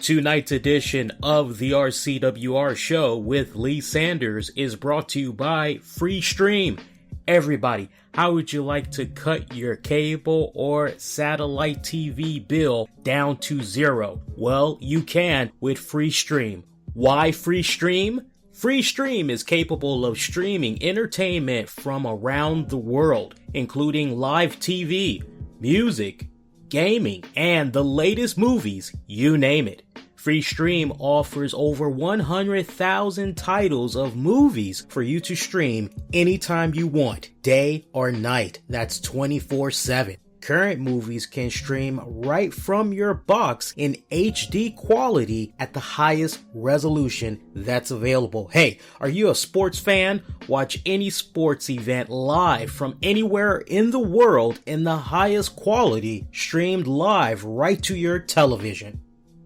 Tonight's edition of the RCWR Show with Lee Sanders is brought to you by FreeStream. Everybody, how would you like to cut your cable or satellite TV bill down to zero? Well, you can with FreeStream. Why FreeStream? FreeStream is capable of streaming entertainment from around the world, including live TV, music, gaming, and the latest movies, you name it. FreeStream offers over 100,000 titles of movies for you to stream anytime you want, day or night. That's 24/7. Current movies can stream right from your box in HD quality at the highest resolution that's available. Hey, are you a sports fan? Watch any sports event live from anywhere in the world in the highest quality, streamed live right to your television.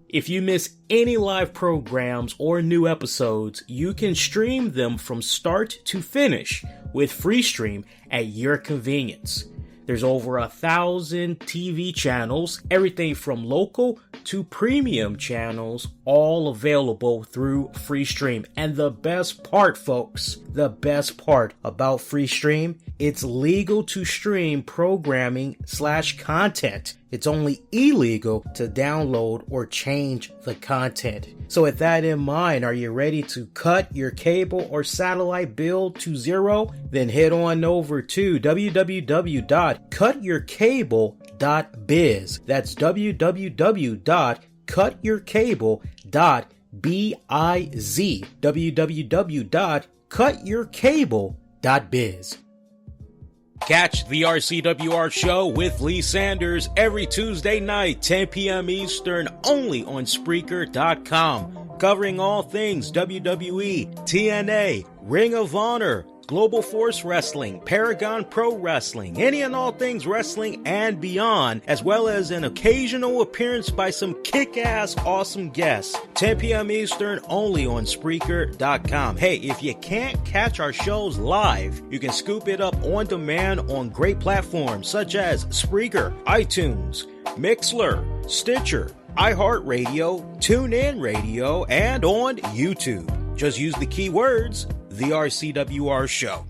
If you miss any live programs or new episodes, you can stream them from start to finish with FreeStream at your convenience. There's over 1,000 TV channels, everything from local to premium channels, all available through FreeStream. And the best part, folks, the best part about FreeStream, it's legal to stream programming/content. It's only illegal to download or change the content. So with that in mind, are you ready to cut your cable or satellite bill to zero? Then head on over to www.cutyourcable.biz. That's www.cutyourcable.biz. www.cutyourcable.biz. Catch the RCWR Show with Lee Sanders every Tuesday night, 10 p.m. Eastern, only on Spreaker.com. Covering all things WWE, TNA, Ring of Honor, Global Force Wrestling, Paragon Pro Wrestling, any and all things wrestling and beyond, as well as an occasional appearance by some kick-ass awesome guests. 10 p.m. Eastern, only on Spreaker.com. Hey, if you can't catch our shows live, you can scoop it up on demand on great platforms such as Spreaker, iTunes, Mixler, Stitcher, iHeartRadio, TuneIn Radio, and on YouTube. Just use the keywords, The RCWR Show.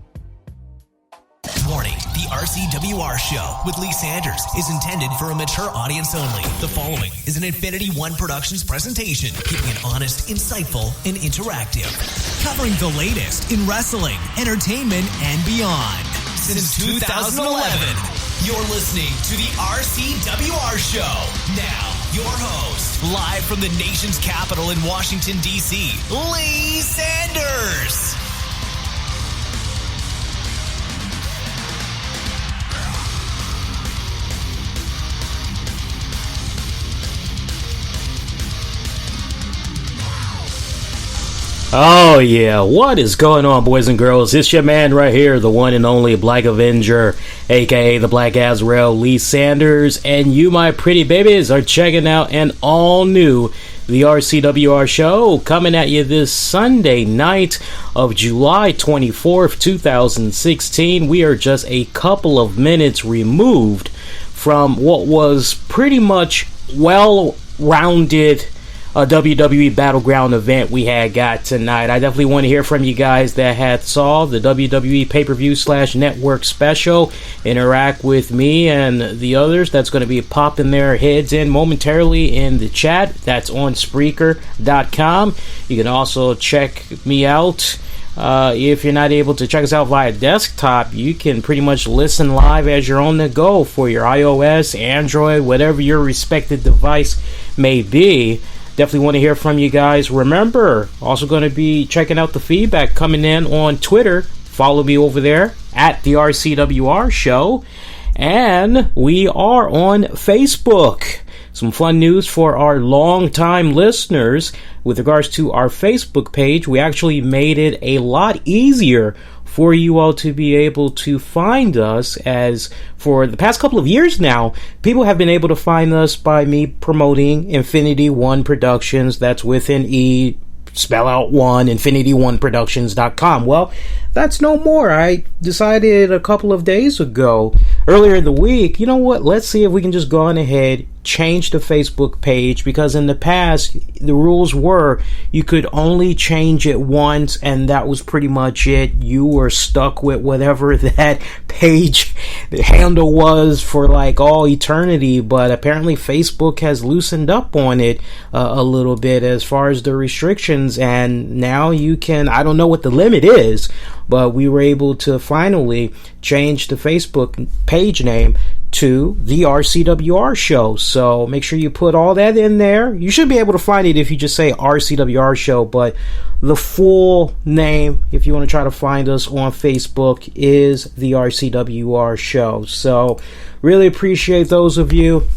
Warning, the RCWR Show with Lee Sanders is intended for a mature audience only. The following is an Infinity One Productions presentation, keeping it honest, insightful, and interactive. Covering the latest in wrestling, entertainment, and beyond. Since 2011, you're listening to the RCWR Show. Now, your host, live from the nation's capital in Washington, D.C., Lee Sanders. Oh yeah, what is going on, boys and girls? It's your man right here, the one and only Black Avenger, aka the Black Azrael, Lee Sanders, and you, my pretty babies, are checking out an all-new The RCWR Show, coming at you this Sunday night of July 24th, 2016. We are just a couple of minutes removed from what was pretty much well-rounded a WWE Battleground event we had got tonight. I definitely want to hear from you guys that had saw the WWE pay-per-view / network special. Interact with me and the others that's going to be popping their heads in momentarily in the chat. That's on Spreaker.com. You can also check me out. If you're not able to check us out via desktop, you can pretty much listen live as you're on the go for your iOS, Android, whatever your respective device may be. Definitely want to hear from you guys. Remember, also going to be checking out the feedback coming in on Twitter. Follow me over there at the RCWR Show. And we are on Facebook. Some fun news for our long-time listeners with regards to our Facebook page. We actually made it a lot easier for you all to be able to find us, as for the past couple of years now, people have been able to find us by me promoting Infinity One Productions. That's with an E, spell out one, infinityoneproductions.com. Well, that's no more. I decided a couple of days ago, earlier in the week, you know what, let's see if we can just go on ahead, change the Facebook page, because in the past the rules were you could only change it once and that was pretty much it. You were stuck with whatever that page the handle was for like all eternity. But apparently Facebook has loosened up on it a little bit as far as the restrictions, and now you can, I don't know what the limit is, but we were able to finally change the Facebook page name to the RCWR Show. So make sure you put all that in there. You should be able to find it if you just say RCWR Show, but the full name, if you want to try to find us on Facebook, is the RCWR Show. So really appreciate those of you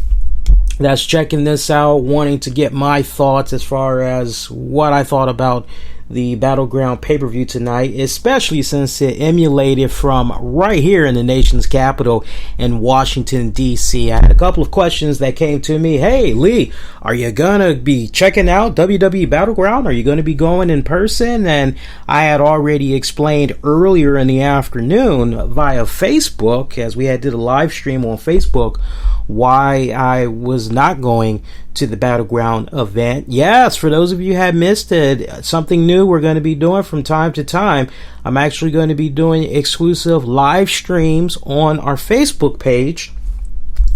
that's checking this out, wanting to get my thoughts as far as what I thought about the Battleground pay-per-view tonight, especially since it emulated from right here in the nation's capital in Washington, D.C. I had a couple of questions that came to me. Hey, Lee, are you going to be checking out WWE Battleground? Are you going to be going in person? And I had already explained earlier in the afternoon via Facebook, as we had did a live stream on Facebook, why I was not going to the Battleground event. Yes, for those of you who had missed it, something new we're going to be doing from time to time. I'm actually going to be doing exclusive live streams on our Facebook page.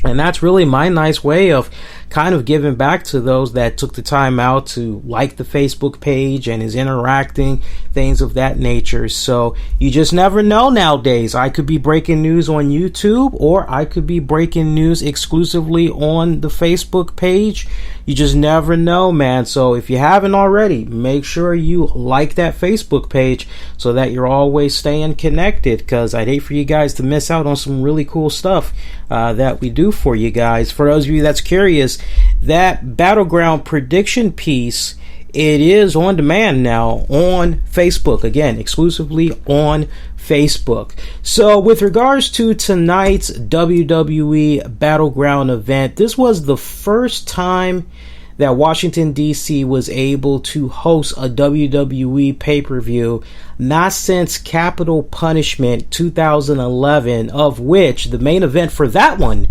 And that's really my nice way of kind of giving back to those that took the time out to like the Facebook page and is interacting, things of that nature. So you just never know nowadays. I could be breaking news on YouTube, or I could be breaking news exclusively on the Facebook page. You just never know, man. So if you haven't already, make sure you like that Facebook page so that you're always staying connected, because I'd hate for you guys to miss out on some really cool stuff that we do for you guys. For those of you that's curious, that Battleground prediction piece, it is on demand now on Facebook. Again, exclusively on Facebook. So with regards to tonight's WWE Battleground event, this was the first time that Washington, D.C. was able to host a WWE pay-per-view, not since Capital Punishment 2011, of which the main event for that one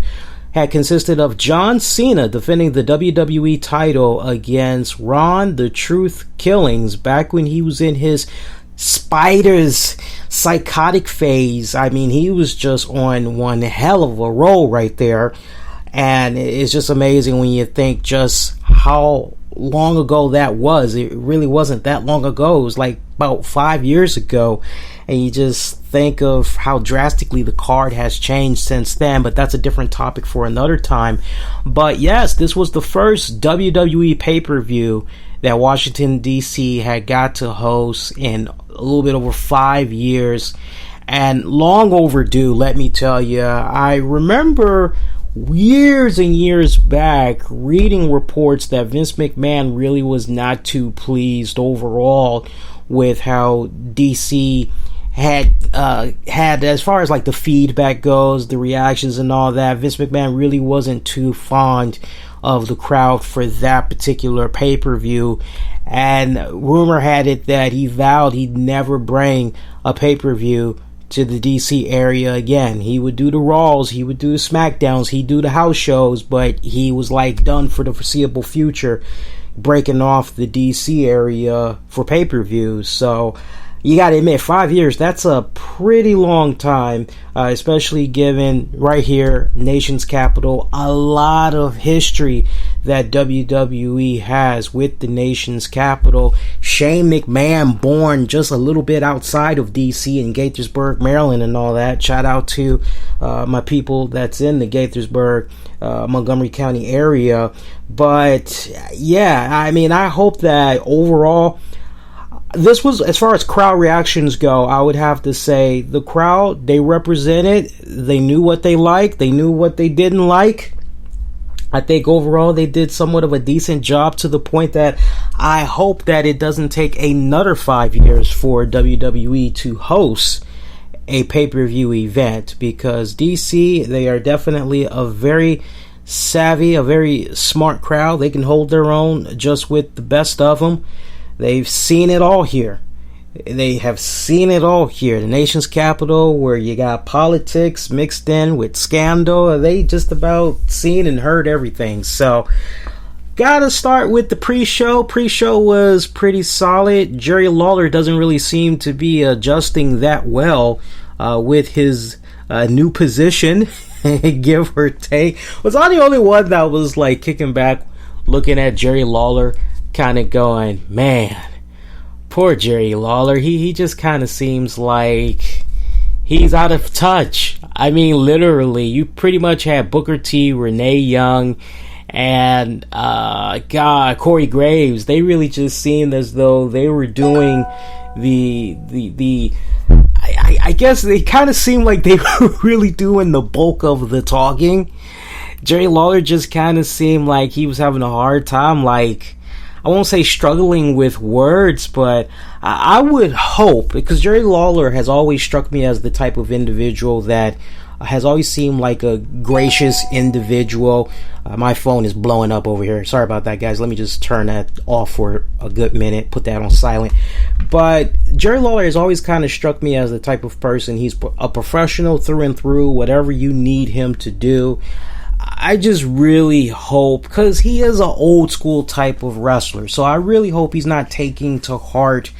had consisted of John Cena defending the WWE title against Ron the Truth Killings back when he was in his Spiders psychotic phase. I mean, he was just on one hell of a roll right there. And it's just amazing when you think just how long ago that was. It really wasn't that long ago. It was like about 5 years ago. And you just think of how drastically the card has changed since then. But that's a different topic for another time. But yes, this was the first WWE pay-per-view that Washington, D.C. had got to host in a little bit over 5 years. And long overdue, let me tell you. I remember years and years back reading reports that Vince McMahon really was not too pleased overall with how DC had as far as like the feedback goes, the reactions and all that. Vince McMahon really wasn't too fond of the crowd for that particular pay-per-view, and rumor had it that he vowed he'd never bring a pay-per-view to the DC area again. He would do the Raws, he would do the SmackDowns, he'd do the house shows, but he was like done for the foreseeable future breaking off the DC area for pay-per-views. So you gotta admit, 5 years, that's a pretty long time, especially given right here, nation's capital, a lot of history that WWE has with the nation's capital. Shane McMahon, born just a little bit outside of DC in Gaithersburg, Maryland and all that. Shout out to my people that's in the Gaithersburg, Montgomery County area. But yeah, I mean, I hope that overall, this was, as far as crowd reactions go, I would have to say the crowd, they represented, they knew what they liked, they knew what they didn't like. I think overall they did somewhat of a decent job, to the point that I hope that it doesn't take another 5 years for WWE to host a pay-per-view event, because DC, they are definitely a very savvy, a very smart crowd. They can hold their own just with the best of them. They've seen it all here. They have seen it all here. The nation's capital, where you got politics mixed in with scandal. They just about seen and heard everything. So, gotta start with the pre-show. Pre-show was pretty solid. Jerry Lawler doesn't really seem to be adjusting that well with his new position, give or take. Was I the only one that was like kicking back, looking at Jerry Lawler, kind of going, man, poor Jerry Lawler. He just kind of seems like he's out of touch. I mean, literally, you pretty much had Booker T, Renee Young, and Corey Graves. They really just seemed as though they were doing I guess they kind of seemed like they were really doing the bulk of the talking. Jerry Lawler just kind of seemed like he was having a hard time, like, I won't say struggling with words, but I would hope, because Jerry Lawler has always struck me as the type of individual that has always seemed like a gracious individual. My phone is blowing up over here. Sorry about that, guys. Let me just turn that off for a good minute, put that on silent. But Jerry Lawler has always kind of struck me as the type of person, he's a professional through and through, whatever you need him to do. I just really hope, because he is an old school type of wrestler, so I really hope he's not taking to heart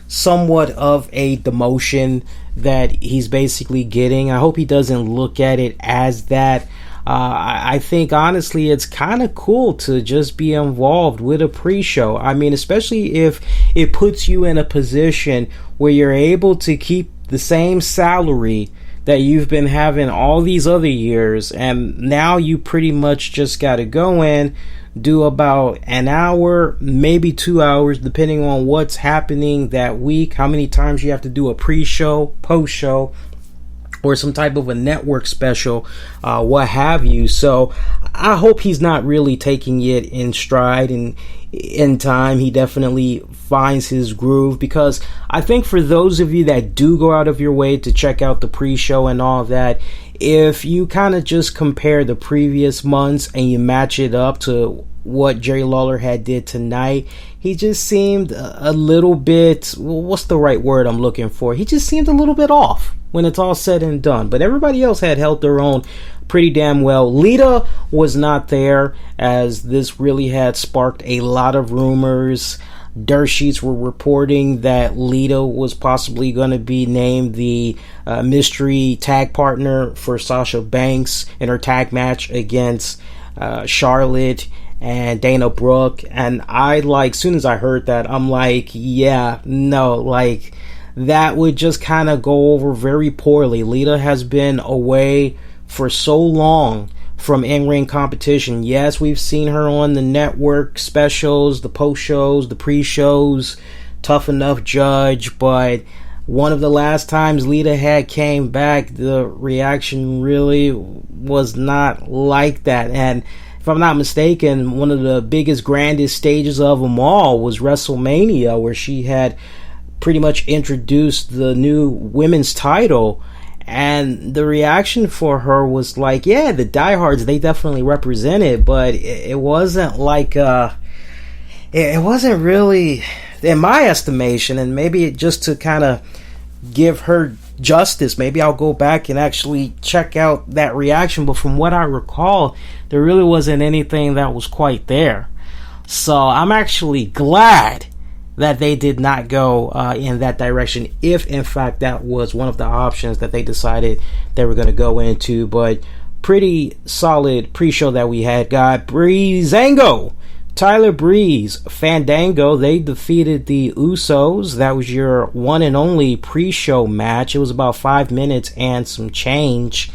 somewhat of a demotion that he's basically getting. I hope he doesn't look at it as that. I think honestly it's kind of cool to just be involved with a pre-show. I mean, especially if it puts you in a position where you're able to keep the same salary that you've been having all these other years, and now you pretty much just got to go in, do about an hour, maybe 2 hours, depending on what's happening that week, how many times you have to do a pre-show, post-show, or some type of a network special, what have you. So I hope he's not really taking it in stride, and in time he definitely finds his groove, because I think for those of you that do go out of your way to check out the pre-show and all that, if you kind of just compare the previous months and you match it up to what Jerry Lawler had did tonight, he just seemed a little bit, what's the right word I'm looking for? He just seemed a little bit off when it's all said and done. But everybody else had held their own pretty damn well. Lita was not there, as this really had sparked a lot of rumors. Dirt sheets were reporting that Lita was possibly going to be named the mystery tag partner for Sasha Banks in her tag match against Charlotte and Dana Brooke. And I, like, soon as I heard that, I'm like, yeah, no, like, that would just kind of go over very poorly. Lita has been away for so long from in-ring competition. Yes, we've seen her on the network specials, the post-shows, the pre-shows, Tough Enough Judge, but one of the last times Lita had came back, the reaction really was not like that. And if I'm not mistaken, one of the biggest, grandest stages of them all was WrestleMania, where she had pretty much introduced the new women's title, and the reaction for her was like, yeah, the diehards, they definitely represent it, but it wasn't like it wasn't really, in my estimation, and maybe just to kind of give her justice, maybe I'll go back and actually check out that reaction, but from what I recall, there really wasn't anything that was quite there. So I'm actually glad that they did not go in that direction, if in fact that was one of the options that they decided they were going to go into. But pretty solid pre-show that we had. Got Breezango, Tyler Breeze, Fandango, they defeated the Usos. That was your one and only pre-show match. It was about 5 minutes and some change.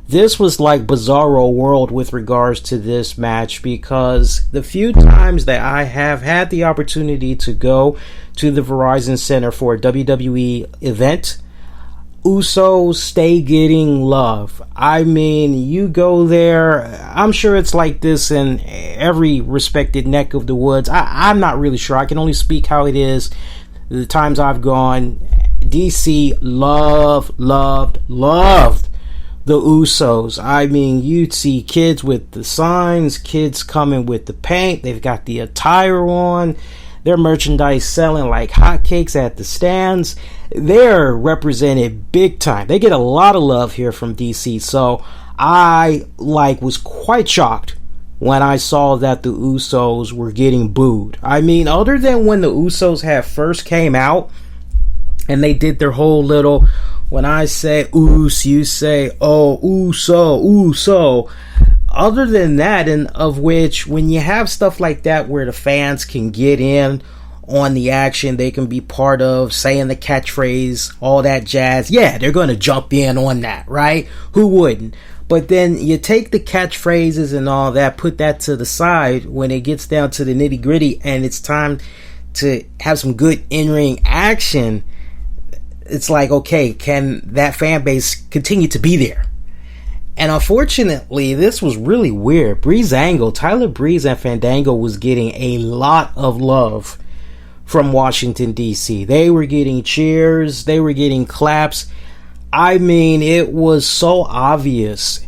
This was like Bizarro World with regards to this match, because the few times that I have had the opportunity to go to the Verizon Center for a WWE event, Usos stay getting love. I mean, you go there, I'm sure it's like this in every respected neck of the woods. I'm not really sure. I can only speak how it is. The times I've gone, DC loved the Usos. I mean, you'd see kids with the signs, kids coming with the paint, they've got the attire on, their merchandise selling like hotcakes at the stands. They're represented big time. They get a lot of love here from DC. So I was quite shocked when I saw that the Usos were getting booed. I mean, other than when the Usos had first came out and they did their whole little, when I say Us, you say, oh, Uso. Other than that, and of which, when you have stuff like that where the fans can get in on the action, they can be part of saying the catchphrase, all that jazz. Yeah, they're going to jump in on that, right? Who wouldn't? But then you take the catchphrases and all that, put that to the side when it gets down to the nitty gritty and it's time to have some good in-ring action. It's like, okay, can that fan base continue to be there? And unfortunately, this was really weird. Tyler Breeze and Fandango was getting a lot of love from Washington, D.C. They were getting cheers. They were getting claps. I mean, it was so obvious.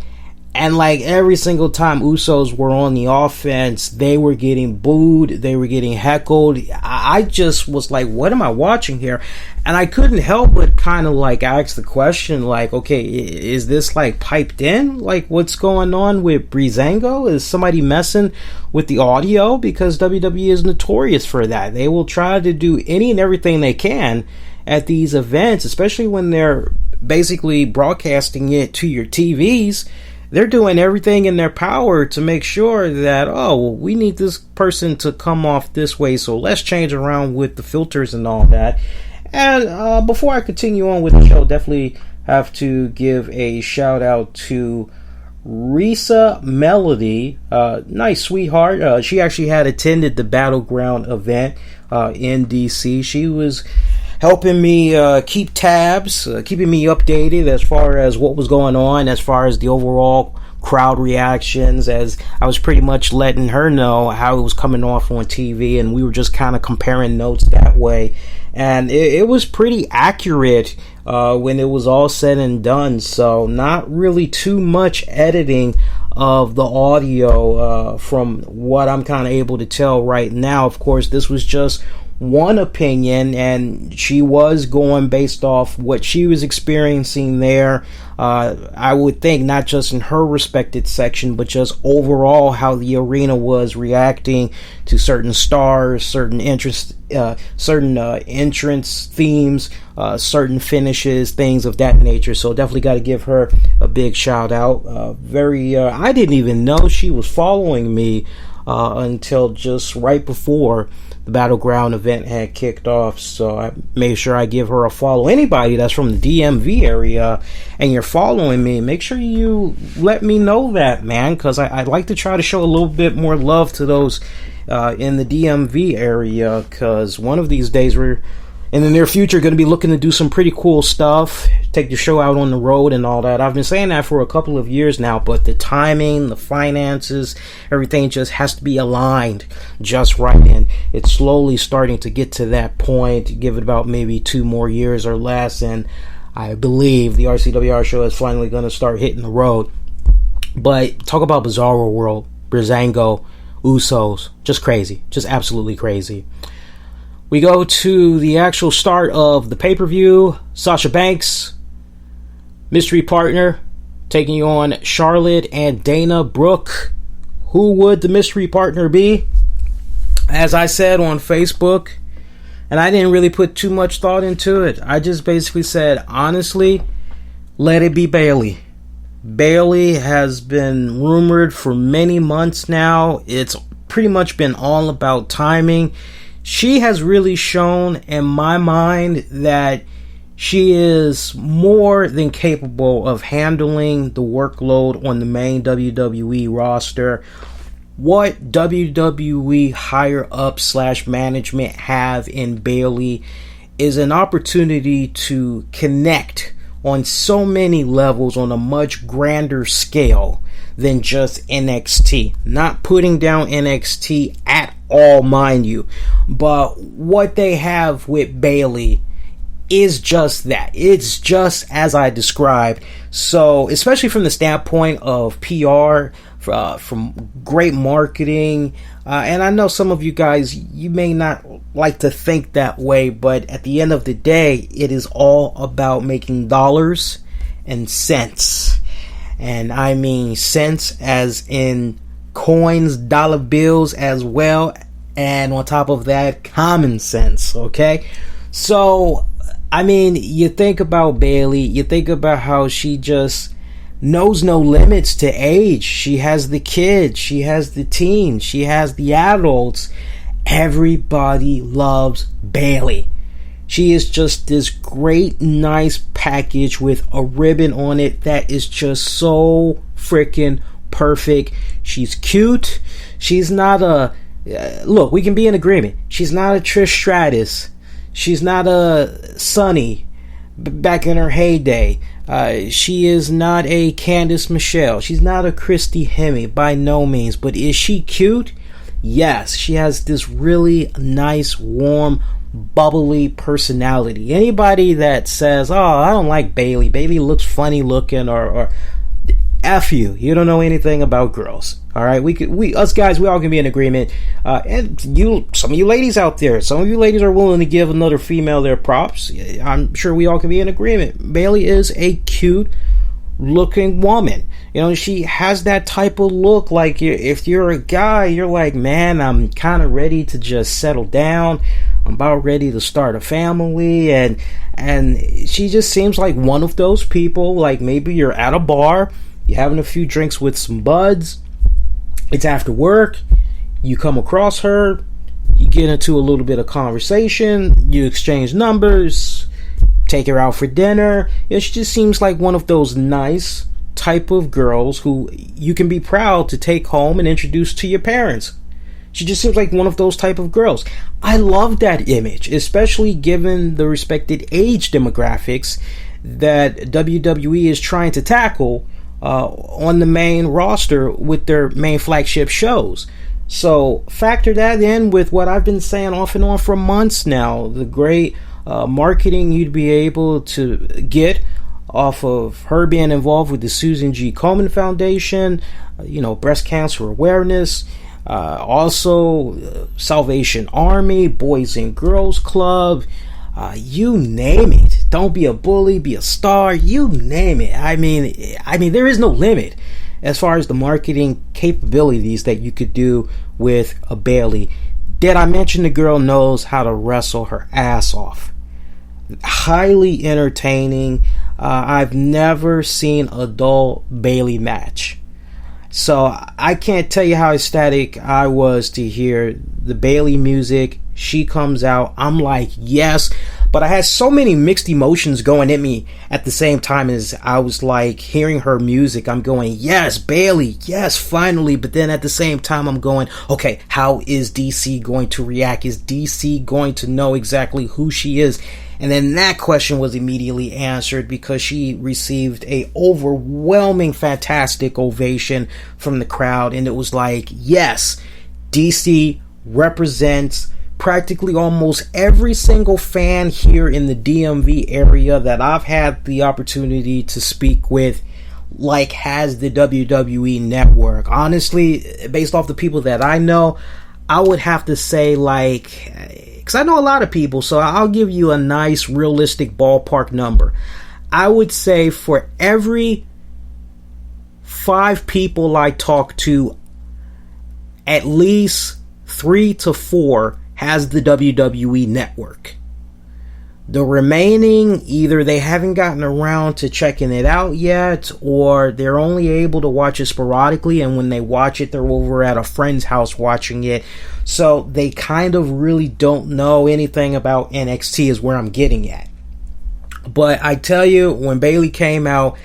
And like every single time Usos were on the offense, they were getting booed. They were getting heckled. I just was like, what am I watching here? And I couldn't help but kind of like ask the question, like, okay, is this like piped in? Like, what's going on with Breezango? Is somebody messing with the audio? Because WWE is notorious for that. They will try to do any and everything they can at these events, especially when they're basically broadcasting it to your TVs. They're doing everything in their power to make sure that, oh, well, we need this person to come off this way, so let's change around with the filters and all that. And before I continue on with the show, definitely have to give a shout out to Risa Melody. Nice sweetheart. She actually had attended the Battleground event in DC. She was helping me keep tabs, keeping me updated as far as what was going on, as far as the overall crowd reactions, as I was pretty much letting her know how it was coming off on TV, and we were just kind of comparing notes that way. And it was pretty accurate when it was all said and done, so not really too much editing of the audio from what I'm kind of able to tell right now. Of course, this was just one opinion, and she was going based off what she was experiencing there. I would think not just in her respected section, but just overall how the arena was reacting to certain stars, certain entrance themes, certain finishes, things of that nature. So definitely got to give her a big shout out. I didn't even know she was following me until just right before the Battleground event had kicked off, so I made sure I give her a follow. Anybody that's from the DMV area and you're following me, make sure you let me know that, man, because I'd like to try to show a little bit more love to those in the DMV area, because one of these days we're in the near future going to be looking to do some pretty cool stuff, take the show out on the road and all that. I've been saying that for a couple of years now, but the timing, the finances, everything just has to be aligned just right, and it's slowly starting to get to that point. Give it about maybe 2 more years or less, and I believe the RCWR show is finally going to start hitting the road. But talk about Bizarro World, Breezango, Usos, just crazy, just absolutely crazy. We go to the actual start of the pay-per-view. Sasha Banks, mystery partner, taking on Charlotte and Dana Brooke. Who would the mystery partner be? As I said on Facebook, and I didn't really put too much thought into it, I just basically said, honestly, let it be Bayley. Bayley has been rumored for many months now. It's pretty much been all about timing. She has really shown in my mind that she is more than capable of handling the workload on the main WWE roster. What WWE higher up / management have in Bayley is an opportunity to connect on so many levels on a much grander scale than just NXT. Not putting down NXT at all, mind you, but what they have with Bayley is just that. It's just as I described. So, especially from the standpoint of PR, from great marketing, and I know some of you guys, you may not like to think that way, but at the end of the day, it is all about making dollars and cents. And I mean cents as in coins, dollar bills as well, and on top of that, common sense, okay? So, I mean, you think about Bayley, you think about how she just knows no limits to age. She has the kids, she has the teens, she has the adults. Everybody loves Bayley. She is just this great, nice package with a ribbon on it that is just so freaking perfect. She's cute. She's not a... look, we can be in agreement. She's not a Trish Stratus. She's not a Sunny back in her heyday. She is not a Candice Michelle. She's not a Christy Hemme by no means. But is she cute? Yes. She has this really nice, warm, bubbly personality. Anybody that says, oh, I don't like Bayley. Bayley looks funny looking or F you. You don't know anything about girls. All right, us guys, we all can be in agreement. And some of you ladies out there, some of you ladies are willing to give another female their props. I'm sure we all can be in agreement. Bayley is a cute looking woman. You know, she has that type of look. Like if you're a guy, you're like, man, I'm kind of ready to just settle down. I'm about ready to start a family, and she just seems like one of those people. Like maybe you're at a bar. You're having a few drinks with some buds. It's after work. You come across her. You get into a little bit of conversation. You exchange numbers. Take her out for dinner. She just seems like one of those nice type of girls who you can be proud to take home and introduce to your parents. She just seems like one of those type of girls. I love that image, especially given the respected age demographics that WWE is trying to tackle on the main roster with their main flagship shows. So factor that in with what I've been saying off and on for months now, the great marketing you'd be able to get off of her being involved with the Susan G. Komen Foundation, breast cancer awareness, also Salvation Army, Boys and Girls Club, you name it. Don't be a bully, be a star, you name it. I mean, there is no limit as far as the marketing capabilities that you could do with a Bayley. Did I mention the girl knows how to wrestle her ass off? Highly entertaining. I've never seen a dull Bayley match. So I can't tell you how ecstatic I was to hear the Bayley music. She comes out. I'm like, yes. But I had so many mixed emotions going in me at the same time as I was like hearing her music. I'm going, yes, Bayley, yes, finally. But then at the same time, I'm going, okay, how is DC going to react? Is DC going to know exactly who she is? And then that question was immediately answered because she received a overwhelming, fantastic ovation from the crowd. And it was like, yes, DC represents practically almost every single fan here in the DMV area that I've had the opportunity to speak with, like has the WWE Network. Honestly, based off the people that I know, I would have to say like, because I know a lot of people, so I'll give you a nice realistic ballpark number. I would say for every 5 people I talk to, at least 3 to 4 has the WWE Network. The remaining, either they haven't gotten around to checking it out yet, or they're only able to watch it sporadically, and when they watch it, they're over at a friend's house watching it. So they kind of really don't know anything about NXT is where I'm getting at. But I tell you, when Bayley came out,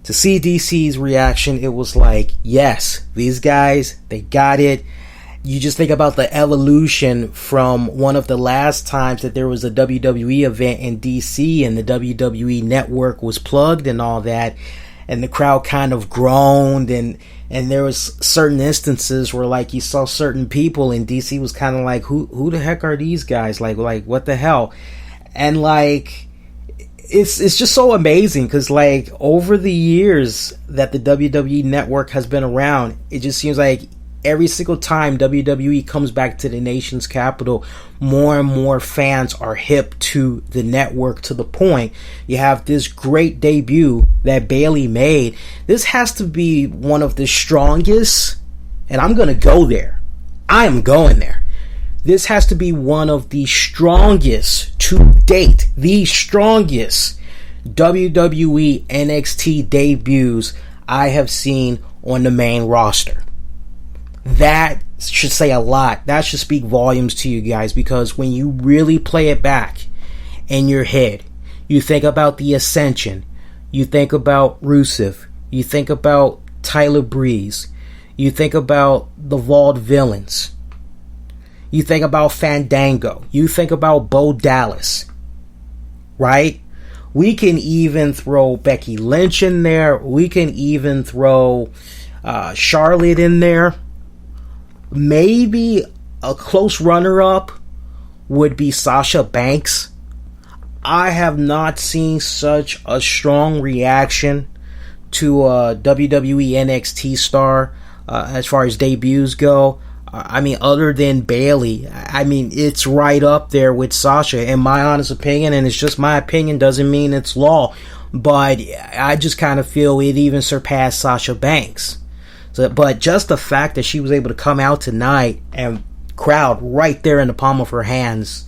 to see DC's reaction, it was like, yes, these guys, they got it. You just think about the evolution from one of the last times that there was a WWE event in DC and the WWE Network was plugged and all that, and the crowd kind of groaned, and there was certain instances where like you saw certain people in DC was kind of like, who the heck are these guys? Like what the hell? And like it's just so amazing because like over the years that the WWE Network has been around, it just seems like every single time WWE comes back to the nation's capital, more and more fans are hip to the network, to the point you have this great debut that Bayley made. This has to be one of the strongest, and I'm going to go there. I am going there. This has to be one of the strongest to date, the strongest WWE NXT debuts I have seen on the main roster. That should say a lot. That should speak volumes to you guys, because when you really play it back in your head, you think about the Ascension, you think about Rusev, you think about Tyler Breeze, you think about the Vaudevillains, you think about Fandango, you think about Bo Dallas, right? We can even throw Becky Lynch in there. We can even throw Charlotte in there. Maybe a close runner-up would be Sasha Banks. I have not seen such a strong reaction to a WWE NXT star as far as debuts go. I mean, other than Bayley, I mean, it's right up there with Sasha, in my honest opinion, and it's just my opinion, doesn't mean it's law, but I just kind of feel it even surpassed Sasha Banks. But just the fact that she was able to come out tonight and crowd right there in the palm of her hands,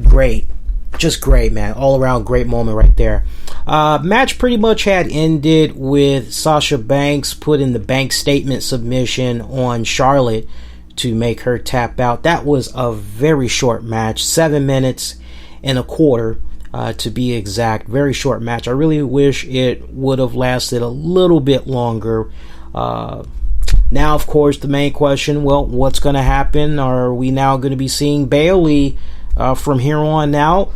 great. Just great, man. All around great moment right there. Match pretty much had ended with Sasha Banks putting the bank statement submission on Charlotte to make her tap out. That was a very short match, 7 minutes and a quarter to be exact. Very short match. I really wish it would have lasted a little bit longer. Now, of course, the main question, well, what's going to happen? Are we now going to be seeing Bayley from here on out?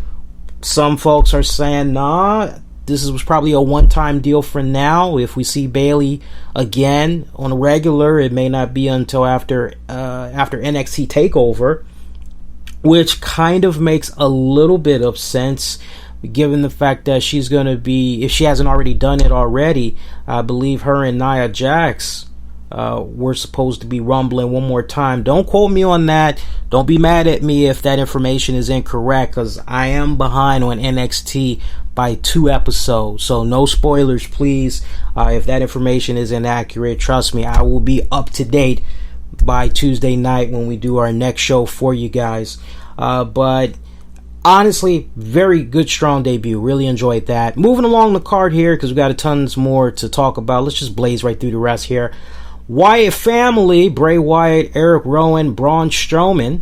Some folks are saying, nah, this was probably a one-time deal for now. If we see Bayley again on a regular, it may not be until after NXT TakeOver, which kind of makes a little bit of sense, given the fact that she's going to be, if she hasn't already done it already, I believe her and Nia Jax were supposed to be rumbling one more time. Don't quote me on that. Don't be mad at me if that information is incorrect, because I am behind on NXT by 2 episodes. So no spoilers, please. If that information is inaccurate, trust me, I will be up to date by Tuesday night when we do our next show for you guys. But honestly, very good, strong debut. Really enjoyed that. Moving along the card here, because we got a tons more to talk about. Let's just blaze right through the rest here. Wyatt family, Bray Wyatt, Eric Rowan, Braun Strowman.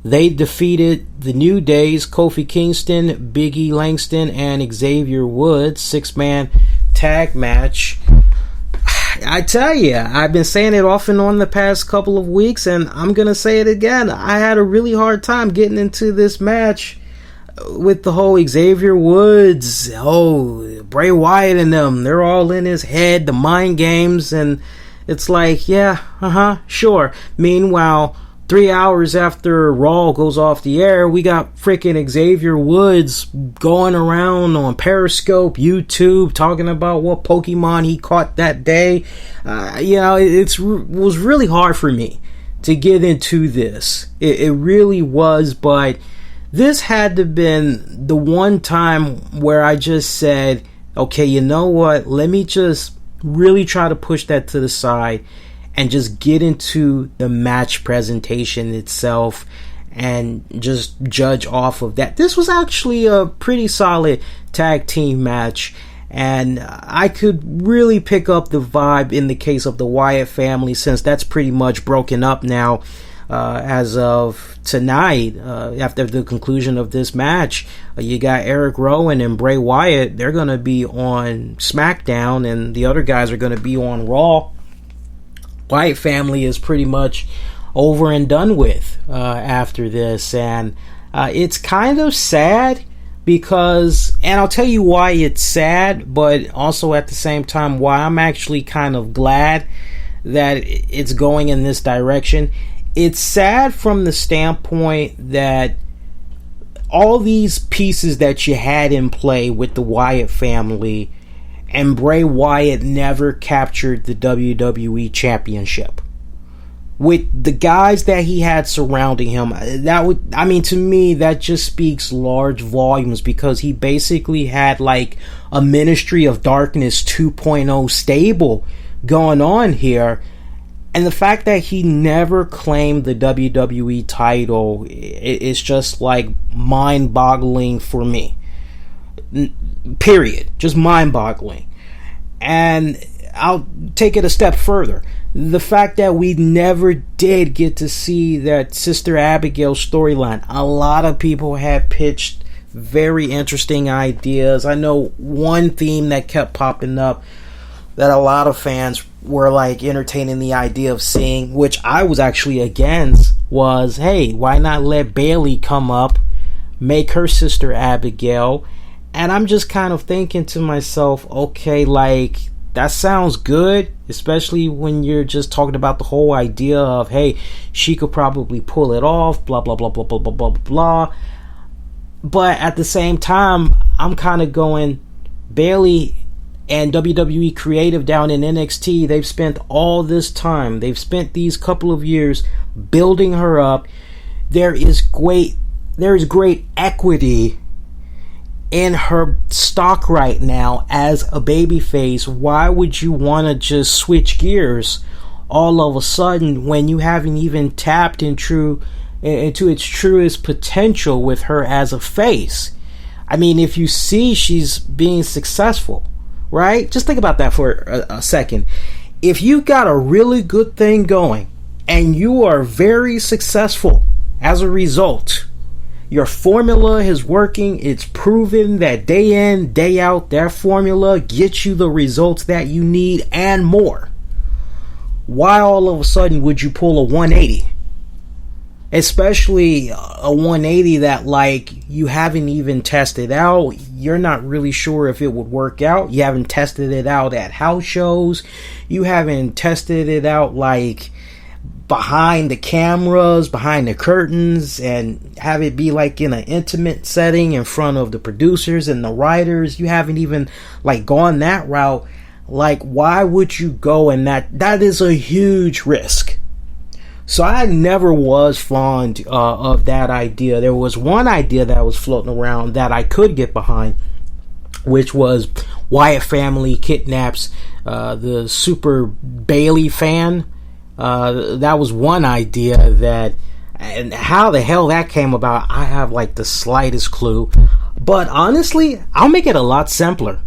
They defeated the New Days, Kofi Kingston, Big E Langston, and Xavier Woods. 6-man tag match. I tell you, I've been saying it off and on the past couple of weeks, and I'm going to say it again. I had a really hard time getting into this match with the whole Xavier Woods, Bray Wyatt and them. They're all in his head, the mind games, and it's like, yeah, sure. Meanwhile, 3 hours after Raw goes off the air, we got freaking Xavier Woods going around on Periscope, YouTube, talking about what Pokemon he caught that day. It was really hard for me to get into this. It really was, but this had to have been the one time where I just said, okay, you know what? Let me just really try to push that to the side and just get into the match presentation itself and just judge off of that. This was actually a pretty solid tag team match, and I could really pick up the vibe in the case of the Wyatt family, since that's pretty much broken up now as of tonight. After the conclusion of this match, you got Eric Rowan and Bray Wyatt. They're going to be on SmackDown, and the other guys are going to be on Raw. Wyatt family is pretty much over and done with after this, and it's kind of sad because, and I'll tell you why it's sad, but also at the same time why I'm actually kind of glad that it's going in this direction. It's sad from the standpoint that all these pieces that you had in play with the Wyatt family, and Bray Wyatt never captured the WWE Championship. with the guys that he had surrounding him, to me, that just speaks large volumes, because he basically had like a Ministry of Darkness 2.0 stable going on here. And the fact that he never claimed the WWE title is just like mind-boggling for me. Period. Just mind-boggling. And I'll take it a step further. The fact that we never did get to see that Sister Abigail storyline. A lot of people had pitched very interesting ideas. I know one theme that kept popping up that a lot of fans were like entertaining the idea of seeing, which I was actually against, was, hey, why not let Bayley come up, make her Sister Abigail? And I'm just kind of thinking to myself, okay, like, that sounds good, especially when you're just talking about the whole idea of, hey, she could probably pull it off, blah, blah, blah, blah, blah, blah, blah, blah. But at the same time, I'm kind of going, Bayley and WWE Creative down in NXT, they've spent all this time, they've spent these couple of years building her up. There is great equity in her stock right now as a babyface. Why would you want to just switch gears all of a sudden when you haven't even tapped into its truest potential with her as a face? I mean, if you see she's being successful, right? Just think about that for a second. If you got a really good thing going and you are very successful as a result, your formula is working, it's proven that day in, day out, that formula gets you the results that you need and more. Why all of a sudden would you pull a 180? Especially a 180 that, like, you haven't even tested out. You're not really sure if it would work out. You haven't tested it out at house shows. You haven't tested it out, like, behind the cameras, behind the curtains, and have it be like in an intimate setting in front of the producers and the writers. You haven't even like gone that route. Like, why would you go in that is a huge risk. So I never was fond of that idea. There was one idea that was floating around that I could get behind, which was Wyatt family kidnaps the Super Bayley fan. That was one idea that, and how the hell that came about, I have like the slightest clue. But honestly, I'll make it a lot simpler.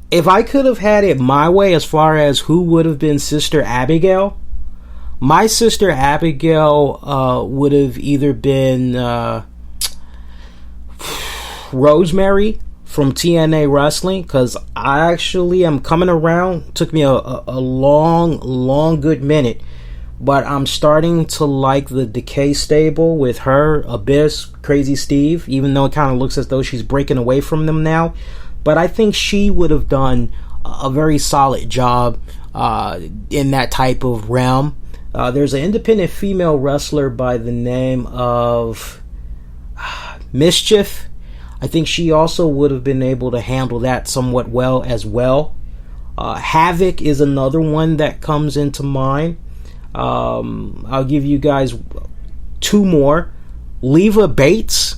If I could have had it my way as far as who would have been Sister Abigail, my Sister Abigail would have either been Rosemary from TNA Wrestling, because I actually am coming around. It took me a long good minute, but I'm starting to like the Decay stable with her, Abyss, Crazy Steve, even though it kind of looks as though she's breaking away from them now. But I think she would have done a very solid job in that type of realm. There's an independent female wrestler by the name of Mischief. I think she also would have been able to handle that somewhat well as well. Havoc is another one that comes into mind. I'll give you guys two more. Leva Bates.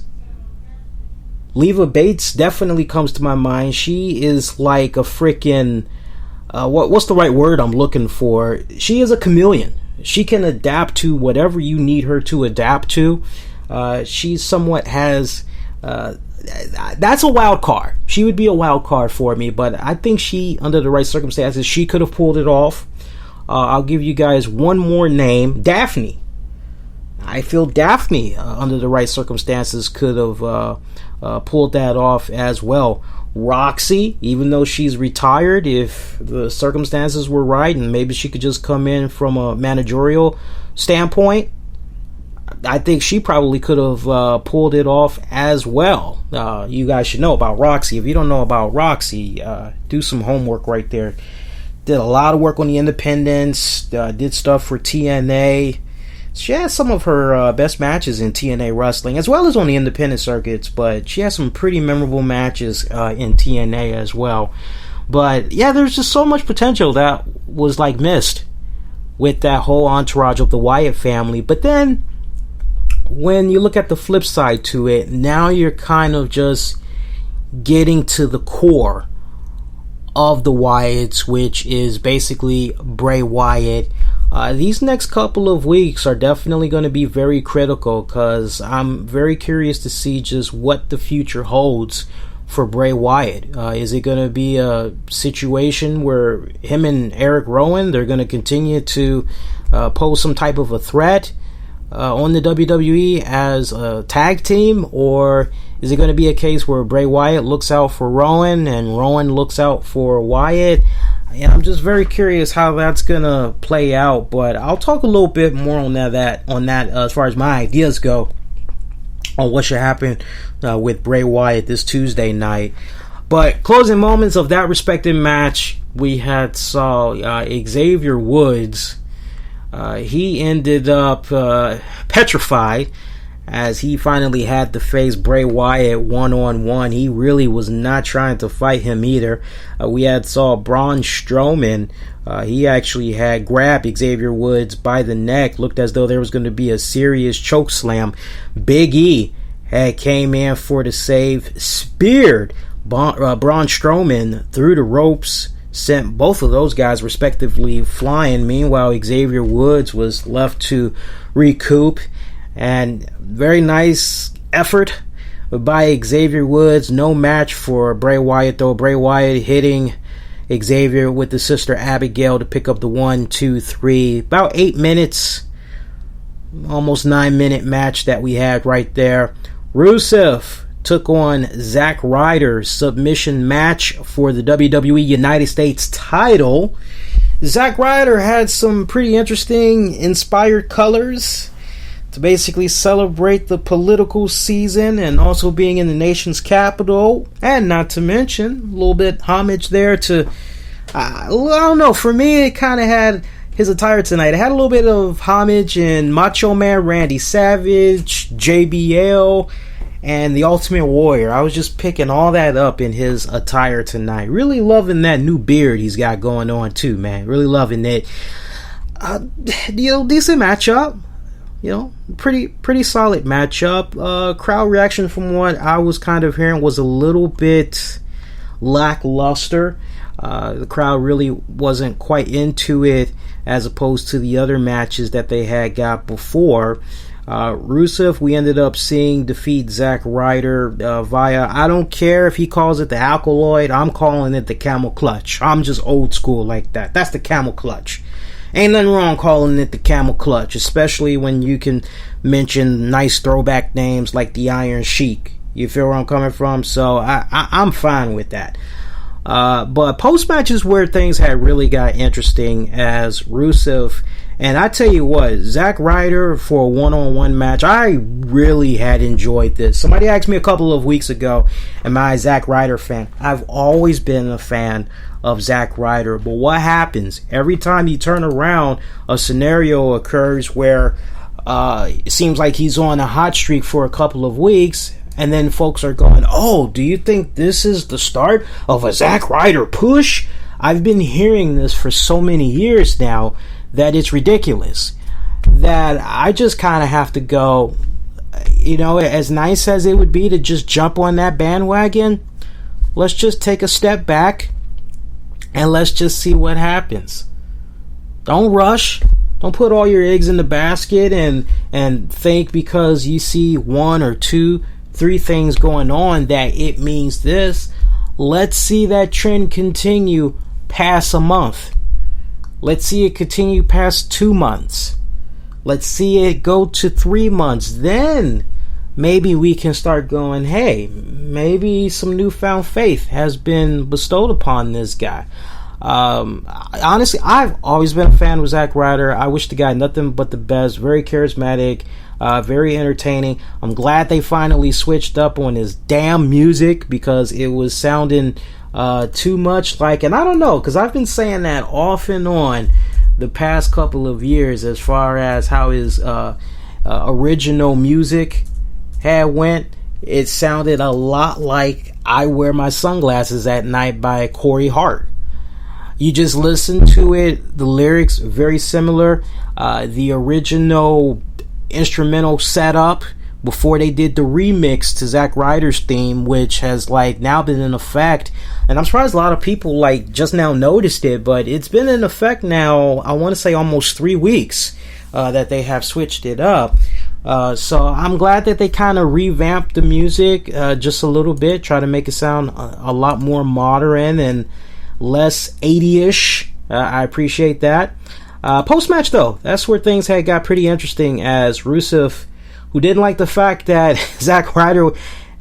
Leva Bates definitely comes to my mind. She is like a freaking... what's the right word I'm looking for? She is a chameleon. She can adapt to whatever you need her to adapt to. She somewhat has... that's a wild card. She would be a wild card for me, but I think she, under the right circumstances, she could have pulled it off. I'll give you guys one more name. Daphne. I feel Daphne, under the right circumstances, could have pulled that off as well. Roxy, even though she's retired, if the circumstances were right and maybe she could just come in from a managerial standpoint, I think she probably could have pulled it off as well. You guys should know about Roxy. If you don't know about Roxy, do some homework right there. Did a lot of work on the independents, did stuff for TNA. She has some of her best matches in TNA wrestling, as well as on the independent circuits, but she has some pretty memorable matches in TNA as well. But yeah, there's just so much potential that was like missed with that whole entourage of the Wyatt family. But then when you look at the flip side to it, now you're kind of just getting to the core of the Wyatts, which is basically Bray Wyatt. These next couple of weeks are definitely going to be very critical, because I'm very curious to see just what the future holds for Bray Wyatt. Is it going to be a situation where him and Eric Rowan, they're going to continue to pose some type of a threat on the WWE as a tag team? Or is it going to be a case where Bray Wyatt looks out for Rowan and Rowan looks out for Wyatt? And I'm just very curious how that's going to play out. But I'll talk a little bit more on that as far as my ideas go on what should happen with Bray Wyatt this Tuesday night. But closing moments of that respective match, we had saw Xavier Woods. He ended up petrified as he finally had to face Bray Wyatt one-on-one. He really was not trying to fight him either. We had saw Braun Strowman. He actually had grabbed Xavier Woods by the neck. Looked as though there was going to be a serious choke slam. Big E had came in for the save, speared Braun Strowman through the ropes, sent both of those guys respectively flying. Meanwhile, Xavier Woods was left to recoup. And very nice effort by Xavier Woods. No match for Bray Wyatt, though. Bray Wyatt hitting Xavier with the sister Abigail to pick up the 1, 2, 3. About 8 minutes, almost 9-minute match that we had right there. Rusev took on Zack Ryder, submission match for the WWE United States title. Zack Ryder had some pretty interesting inspired colors to basically celebrate the political season and also being in the nation's capital, and not to mention a little bit homage there to I don't know, for me it kind of had his attire tonight. It had a little bit of homage in Macho Man Randy Savage, JBL, and the Ultimate Warrior. I was just picking all that up in his attire tonight. Really loving that new beard he's got going on too, man. Really loving it. Decent matchup. Pretty solid matchup. Crowd reaction from what I was kind of hearing was a little bit lackluster. The crowd really wasn't quite into it as opposed to the other matches that they had got before. Rusev, we ended up seeing defeat Zack Ryder via, I don't care if he calls it the Alkaloid, I'm calling it the Camel Clutch. I'm just old school like that. That's the Camel Clutch. Ain't nothing wrong calling it the Camel Clutch, especially when you can mention nice throwback names like the Iron Sheik. You feel where I'm coming from? So I'm fine with that. But post-match is where things had really got interesting as Rusev, and I tell you what, Zack Ryder for a one-on-one match, I really had enjoyed this. Somebody asked me a couple of weeks ago, am I a Zack Ryder fan? I've always been a fan of Zack Ryder, but what happens every time you turn around, a scenario occurs where it seems like he's on a hot streak for a couple of weeks, and then folks are going, oh, do you think this is the start of a Zack Ryder push? I've been hearing this for so many years now that it's ridiculous, that I just kind of have to go, as nice as it would be to just jump on that bandwagon, let's just take a step back and let's just see what happens. Don't rush. Don't put all your eggs in the basket and think because you see 1 or 2, 3 things going on that it means this. Let's see that trend continue past a month. Let's see it continue past 2 months. Let's see it go to 3 months. Then maybe we can start going, hey, maybe some newfound faith has been bestowed upon this guy. Honestly, I've always been a fan of Zack Ryder. I wish the guy nothing but the best. Very charismatic, very entertaining. I'm glad they finally switched up on his damn music because it was sounding too much like, and I don't know, because I've been saying that off and on the past couple of years as far as how his original music had went. It sounded a lot like I Wear My Sunglasses at Night by Corey Hart. You just listen to it. The lyrics very similar. The original instrumental setup before they did the remix to Zack Ryder's theme, which has like now been in effect, and I'm surprised a lot of people like just now noticed it, but it's been in effect now, I want to say almost 3 weeks that they have switched it up. So I'm glad that they kind of revamped the music just a little bit, try to make it sound a lot more modern and less 80ish. I appreciate that. Post-match though, that's where things had got pretty interesting, as Rusev, who didn't like the fact that Zack Ryder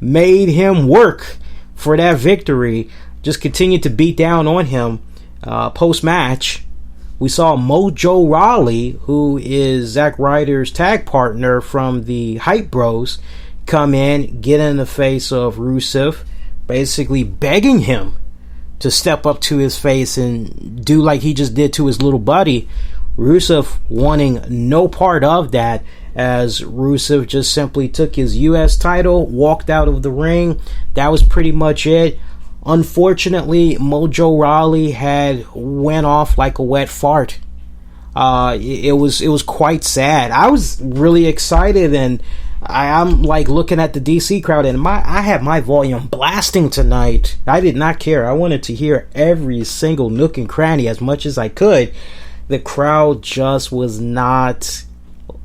made him work for that victory, just continued to beat down on him. Post-match, we saw Mojo Rawley, who is Zack Ryder's tag partner from the Hype Bros, come in, get in the face of Rusev, basically begging him to step up to his face and do like he just did to his little buddy. Rusev wanting no part of that, as Rusev just simply took his US title, walked out of the ring. That was pretty much it. Unfortunately, Mojo Rawley had went off like a wet fart. It was quite sad. I was really excited, and I'm like looking at the DC crowd, and I had my volume blasting tonight. I did not care. I wanted to hear every single nook and cranny as much as I could. The crowd just was not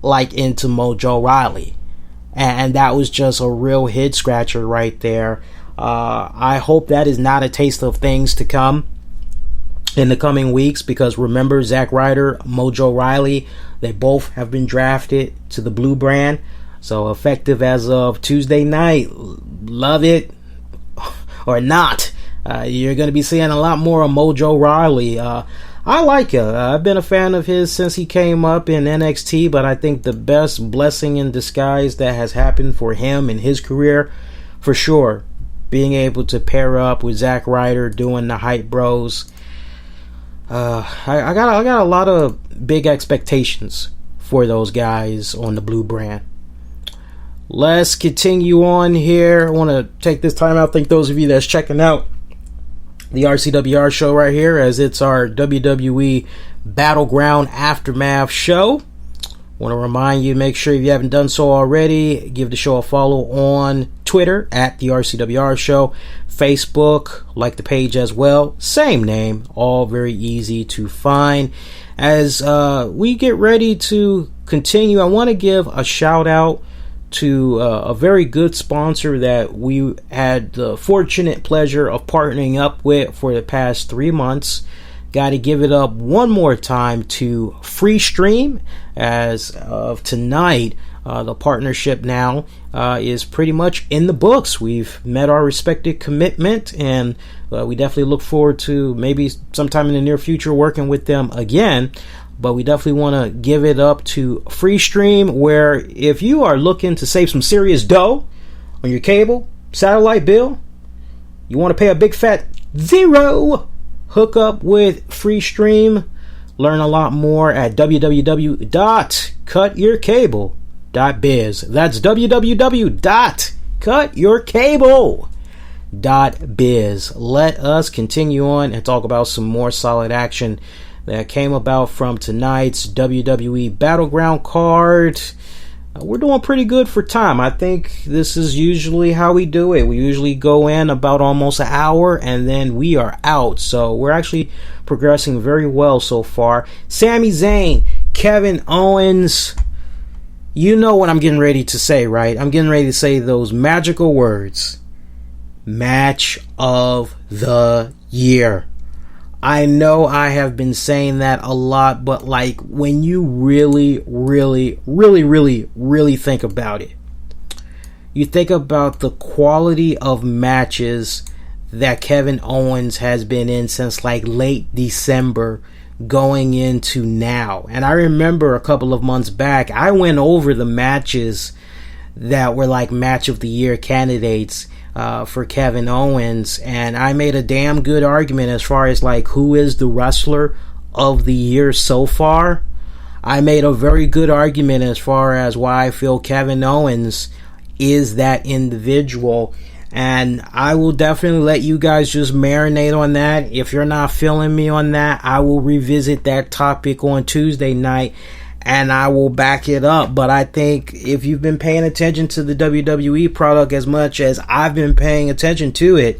like into Mojo Rawley, and that was just a real head scratcher right there. I hope that is not a taste of things to come in the coming weeks, because remember, Zack Ryder, Mojo Rawley, they both have been drafted to the Blue brand, so effective as of Tuesday night. Love it or not, you're going to be seeing a lot more of Mojo Rawley. I like it. I've been a fan of his since he came up in NXT, but I think the best blessing in disguise that has happened for him in his career, for sure, being able to pair up with Zack Ryder doing the Hype Bros. I got a lot of big expectations for those guys on the Blue brand. Let's continue on here. I want to take this time out. Thank those of you that's checking out the RCWR show right here, as it's our WWE Battleground Aftermath show. Want to remind you, make sure if you haven't done so already, give the show a follow on Twitter at the RCWR Show, Facebook, like the page as well, same name, all very easy to find. As we get ready to continue, I want to give a shout out to a very good sponsor that we had the fortunate pleasure of partnering up with for the past 3 months. Got to give it up one more time to Freestream. As of tonight, the partnership now is pretty much in the books. We've met our respected commitment, and we definitely look forward to maybe sometime in the near future working with them again. But we definitely want to give it up to Freestream, where if you are looking to save some serious dough on your cable, satellite bill, you want to pay a big fat zero, hook up with Freestream. Learn a lot more at www.cutyourcable.biz. That's www.cutyourcable.biz. Let us continue on and talk about some more solid action that came about from tonight's WWE Battleground card. We're doing pretty good for time. I think this is usually how we do it. We usually go in about almost an hour and then we are out. So we're actually progressing very well so far. Sami Zayn, Kevin Owens. You know what I'm getting ready to say, right? I'm getting ready to say those magical words. Match of the year. I know I have been saying that a lot, but like when you really think about it, you think about the quality of matches that Kevin Owens has been in since like late December going into now. And I remember a couple of months back, I went over the matches that were like match of the year candidates for Kevin Owens, and I made a damn good argument as far as like who is the wrestler of the year so far. I made a very good argument as far as why I feel Kevin Owens is that individual, And I will definitely let you guys just marinate on that. If you're not feeling me on that, I will revisit that topic on Tuesday night and I will back it up. But I think if you've been paying attention to the WWE product as much as I've been paying attention to it,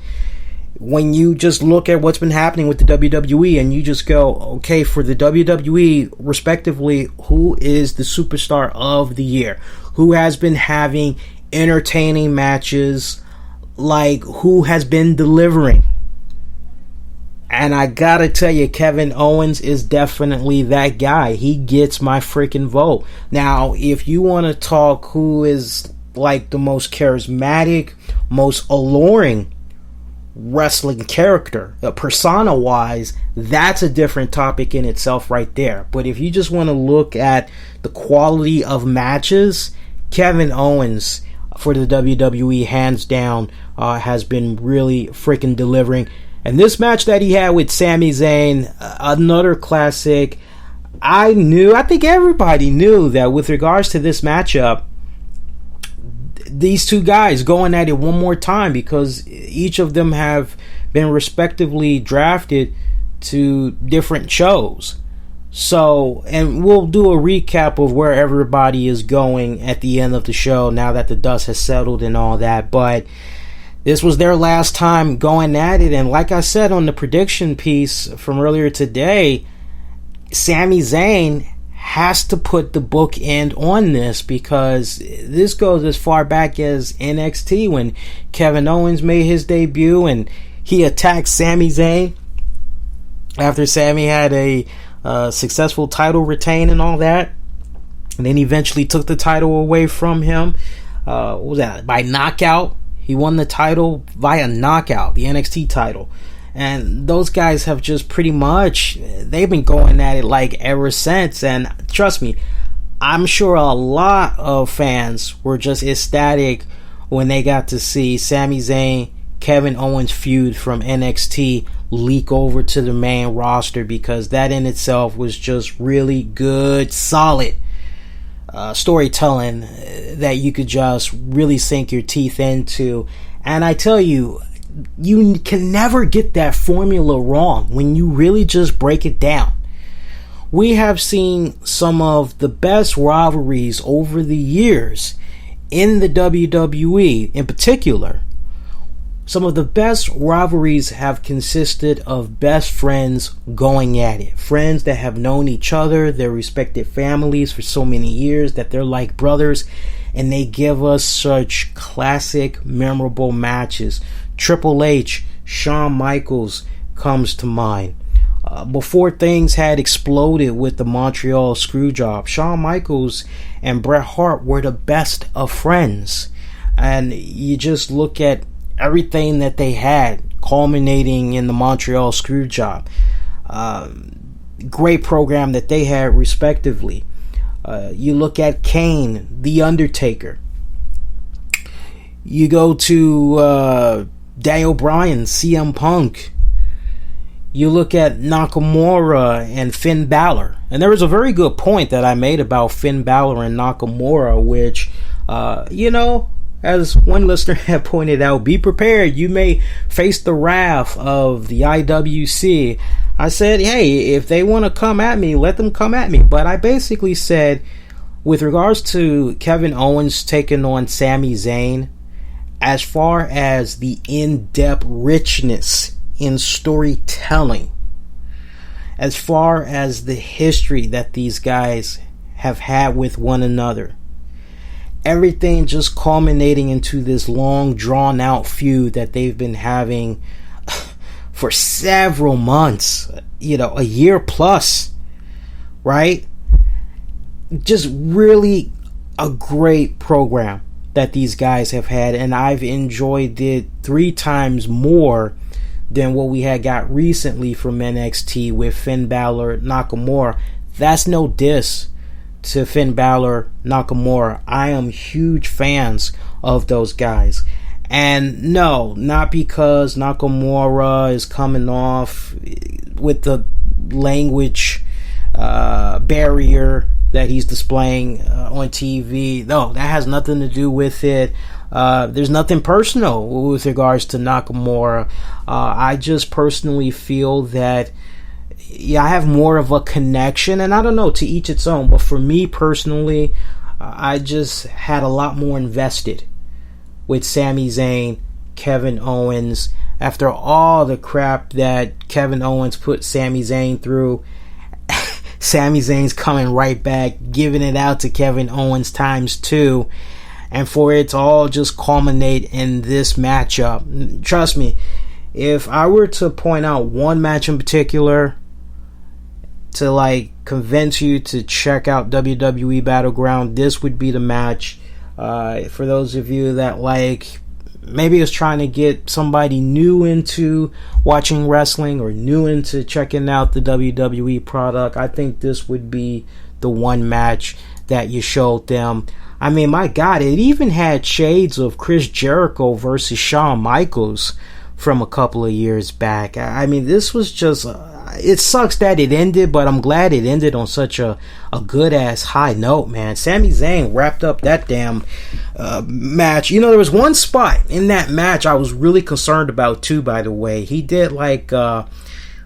when you just look at what's been happening with the WWE and you just go, okay, for the WWE, respectively, who is the superstar of the year? Who has been having entertaining matches? Like, who has been delivering? And I gotta tell you, Kevin Owens is definitely that guy. He gets my freaking vote. Now, if you want to talk who is like the most charismatic, most alluring wrestling character, persona-wise, that's a different topic in itself right there. But if you just want to look at the quality of matches, Kevin Owens for the WWE, hands down, has been really freaking delivering. And this match that he had with Sami Zayn, another classic. I think everybody knew that with regards to this matchup, these two guys going at it one more time, because each of them have been respectively drafted to different shows. So, and we'll do a recap of where everybody is going at the end of the show now that the dust has settled and all that. But this was their last time going at it. And like I said on the prediction piece from earlier today, Sami Zayn has to put the bookend on this, because this goes as far back as NXT when Kevin Owens made his debut and he attacked Sami Zayn after Sami had a successful title retain and all that, and then eventually took the title away from him. What was that? By knockout. He won the title via knockout, the NXT title. And those guys have just pretty much, they've been going at it like ever since. And trust me, I'm sure a lot of fans were just ecstatic when they got to see Sami Zayn, Kevin Owens feud from NXT leak over to the main roster, because that in itself was just really good, solid storytelling that you could just really sink your teeth into. And I tell you, you can never get that formula wrong when you really just break it down. We have seen some of the best rivalries over the years in the WWE in particular. Some of the best rivalries have consisted of best friends going at it. Friends that have known each other, their respective families for so many years that they're like brothers, and they give us such classic, memorable matches. Triple H, Shawn Michaels comes to mind. Before things had exploded with the Montreal Screwjob, Shawn Michaels and Bret Hart were the best of friends. And you just look at everything that they had, culminating in the Montreal Screwjob. Great program that they had, respectively. You look at Kane, The Undertaker. You go to Daniel Bryan, CM Punk. You look at Nakamura and Finn Balor. And there was a very good point that I made about Finn Balor and Nakamura, which, as one listener had pointed out, be prepared. You may face the wrath of the IWC. I said, hey, if they want to come at me, let them come at me. But I basically said, with regards to Kevin Owens taking on Sami Zayn, as far as the in-depth richness in storytelling, as far as the history that these guys have had with one another, everything just culminating into this long drawn out feud that they've been having for several months, a year plus, right? Just really a great program that these guys have had, and I've enjoyed it 3 times more than what we had got recently from NXT with Finn Balor, Nakamura. That's no diss to Finn Balor, Nakamura. I am huge fans of those guys. And no, not because Nakamura is coming off with the language barrier that he's displaying on TV. No, that has nothing to do with it. There's nothing personal with regards to Nakamura. I just personally feel that, yeah, I have more of a connection, and I don't know, to each its own, but for me personally, I just had a lot more invested with Sami Zayn, Kevin Owens, after all the crap that Kevin Owens put Sami Zayn through. Sami Zayn's coming right back, giving it out to Kevin Owens times 2, and for it to all just culminate in this matchup. Trust me, if I were to point out one match in particular to like convince you to check out WWE Battleground, this would be the match. For those of you that like maybe is trying to get somebody new into watching wrestling or new into checking out the WWE product, I think this would be the one match that you showed them. I mean, my God, it even had shades of Chris Jericho versus Shawn Michaels from a couple of years back. I mean, this was just... it sucks that it ended, but I'm glad it ended on such a good-ass high note, man. Sami Zayn wrapped up that damn match. You know, there was one spot in that match I was really concerned about, too, by the way. He did, like,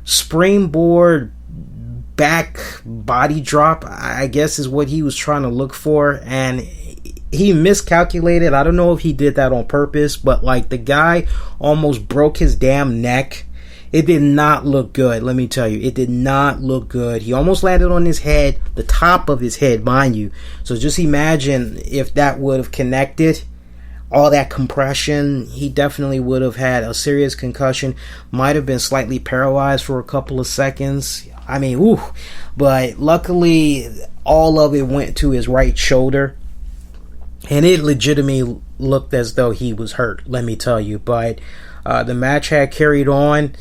springboard back body drop, I guess is what he was trying to look for, and he miscalculated. I don't know if he did that on purpose, but, like, the guy almost broke his damn neck. It did not look good, let me tell you. It did not look good. He almost landed on his head, the top of his head, mind you. So just imagine if that would have connected, all that compression. He definitely would have had a serious concussion. Might have been slightly paralyzed for a couple of seconds. I mean, ooh. But luckily, all of it went to his right shoulder. And it legitimately looked as though he was hurt, let me tell you. But the match had carried on.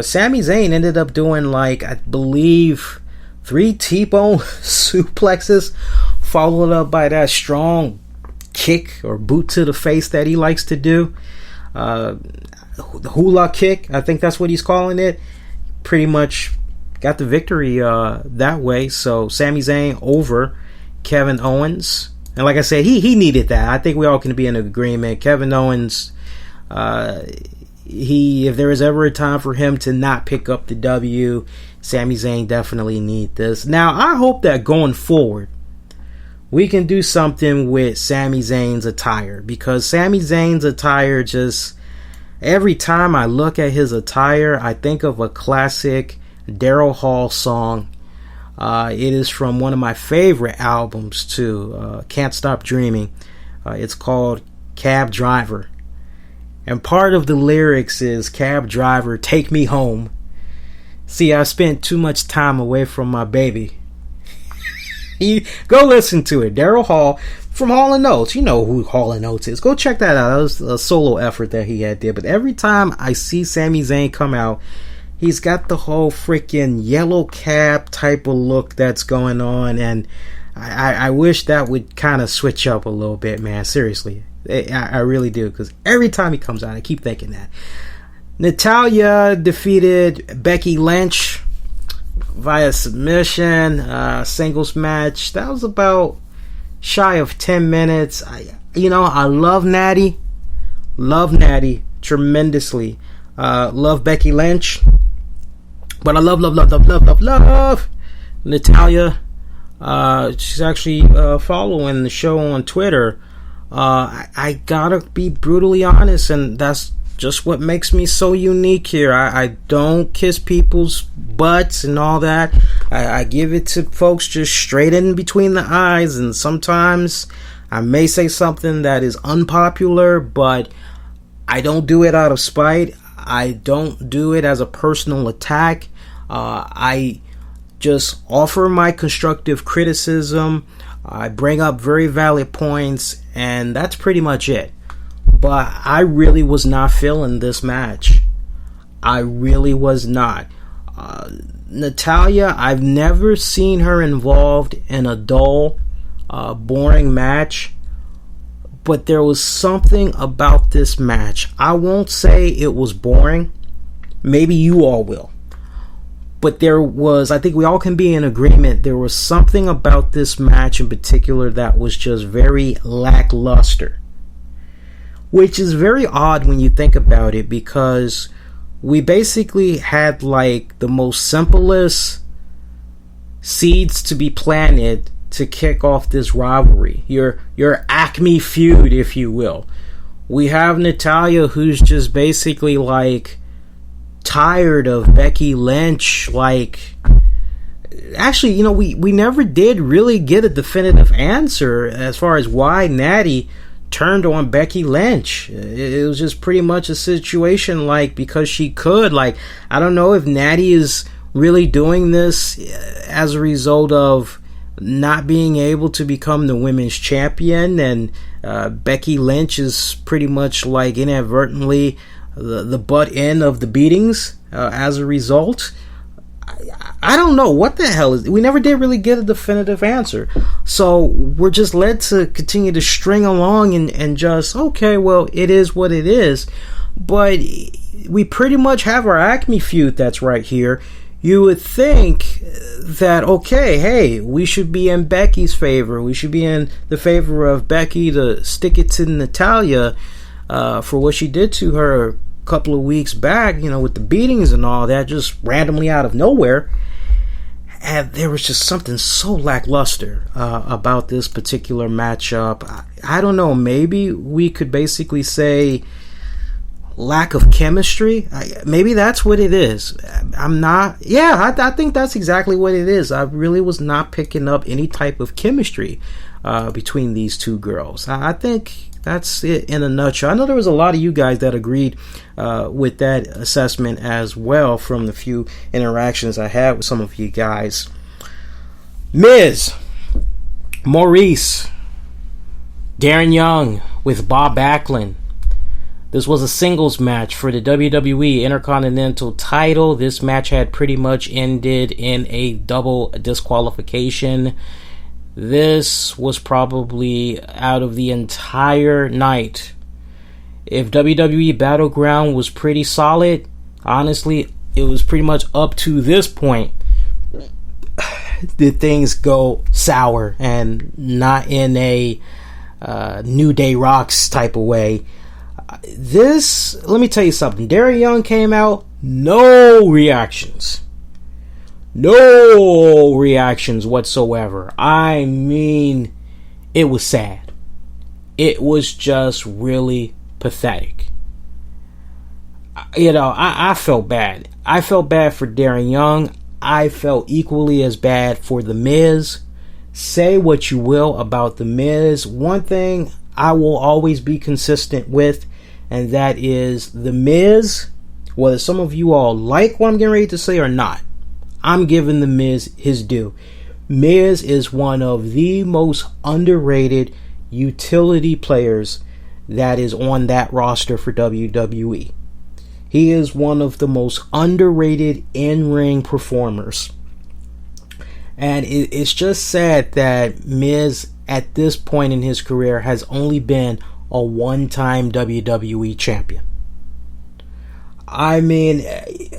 Sami Zayn ended up doing, like, I believe 3 T-bone suplexes, followed up by that strong kick or boot to the face that he likes to do. The hula kick, I think that's what he's calling it. Pretty much got the victory that way. So Sami Zayn over Kevin Owens. And like I said, he needed that. I think we all can be in agreement. Kevin Owens, if there was ever a time for him to not pick up the W, Sami Zayn definitely need this. Now, I hope that going forward, we can do something with Sami Zayn's attire, because Sami Zayn's attire just, every time I look at his attire, I think of a classic Daryl Hall song. It is from one of my favorite albums too, Can't Stop Dreaming. It's called Cab Driver. And part of the lyrics is, cab driver, take me home. See, I spent too much time away from my baby. Go listen to it. Daryl Hall from Hall & Oates. You know who Hall & Oates is. Go check that out. That was a solo effort that he had there. But every time I see Sami Zayn come out, he's got the whole freaking yellow cab type of look that's going on. And I wish that would kind of switch up a little bit, man. Seriously. I really do, because every time he comes out, I keep thinking that. Natalya defeated Becky Lynch via submission, singles match. That was about shy of 10 minutes. I love Natty tremendously. Love Becky Lynch, but I love Natalya. She's actually following the show on Twitter. I gotta be brutally honest, and that's just what makes me so unique here. I don't kiss people's butts and all that. I give it to folks just straight in between the eyes, and sometimes I may say something that is unpopular, but I don't do it out of spite. I don't do it as a personal attack. I just offer my constructive criticism. I bring up very valid points, and that's pretty much it. But I really was not feeling this match. I really was not. Natalya, I've never seen her involved in a dull, boring match. But there was something about this match. I won't say it was boring. Maybe you all will. But there was, I think we all can be in agreement, there was something about this match in particular that was just very lackluster. which is very odd when you think about it, because we basically had like the most simplest seeds to be planted to kick off this rivalry, your Acme feud, if you will. We have Natalya, who's just basically like tired of Becky Lynch. Like, actually, you know, we never did really get a definitive answer as far as why Natty turned on Becky Lynch. It was just pretty much a situation like because she could. Like, I don't know if Natty is really doing this as a result of not being able to become the women's champion, and Becky Lynch is pretty much like inadvertently the butt end of the beatings as a result. I don't know what the hell is. We never did really get a definitive answer, so we're just led to continue to string along and just, okay, well, it is what it is. But we pretty much have our Acme feud that's right here. You would think that, okay, hey, we should be in Becky's favor. We should be in the favor of Becky to stick it to Natalya for what she did to her a couple of weeks back, you know, with the beatings and all that, just randomly out of nowhere. And there was just something so lackluster about this particular matchup. I don't know, maybe we could basically say lack of chemistry. Maybe that's what it is. I think that's exactly what it is. I really was not picking up any type of chemistry between these two girls. I think that's it in a nutshell. I know there was a lot of you guys that agreed with that assessment as well from the few interactions I had with some of you guys. Miz, Maurice, Darren Young with Bob Backlund. This was a singles match for the WWE Intercontinental title. This match had pretty much ended in a double disqualification. This was probably, out of the entire night, if WWE Battleground was pretty solid, honestly, it was pretty much up to this point did things go sour, and not in a New Day Rocks type of way. This, let me tell you something. Darren Young came out, no reactions. No reactions whatsoever. I mean, it was sad. It was just really pathetic. You know, I felt bad. I felt bad for Darren Young. I felt equally as bad for The Miz. Say what you will about The Miz. One thing I will always be consistent with, and that is The Miz, whether some of you all like what I'm getting ready to say or not, I'm giving The Miz his due. Miz is one of the most underrated utility players that is on that roster for WWE. He is one of the most underrated in-ring performers. And it's just sad that Miz, at this point in his career, has only been a one-time WWE champion. I mean,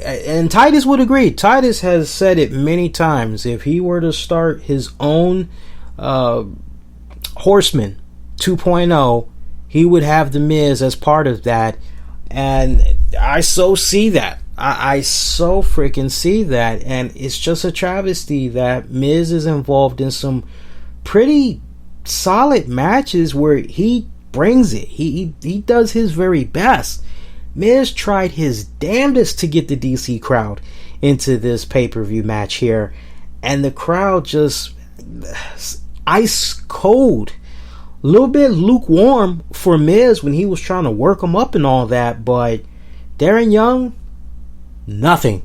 and Titus would agree. Titus has said it many times. If he were to start his own Horseman 2.0, he would have The Miz as part of that. And I so see that. I so freaking see that. And it's just a travesty that Miz is involved in some pretty solid matches where he brings it. He does his very best. Miz tried his damnedest to get the DC crowd into this pay-per-view match here, and the crowd just ice cold, a little bit lukewarm for Miz when he was trying to work him up and all that. But Darren Young, nothing,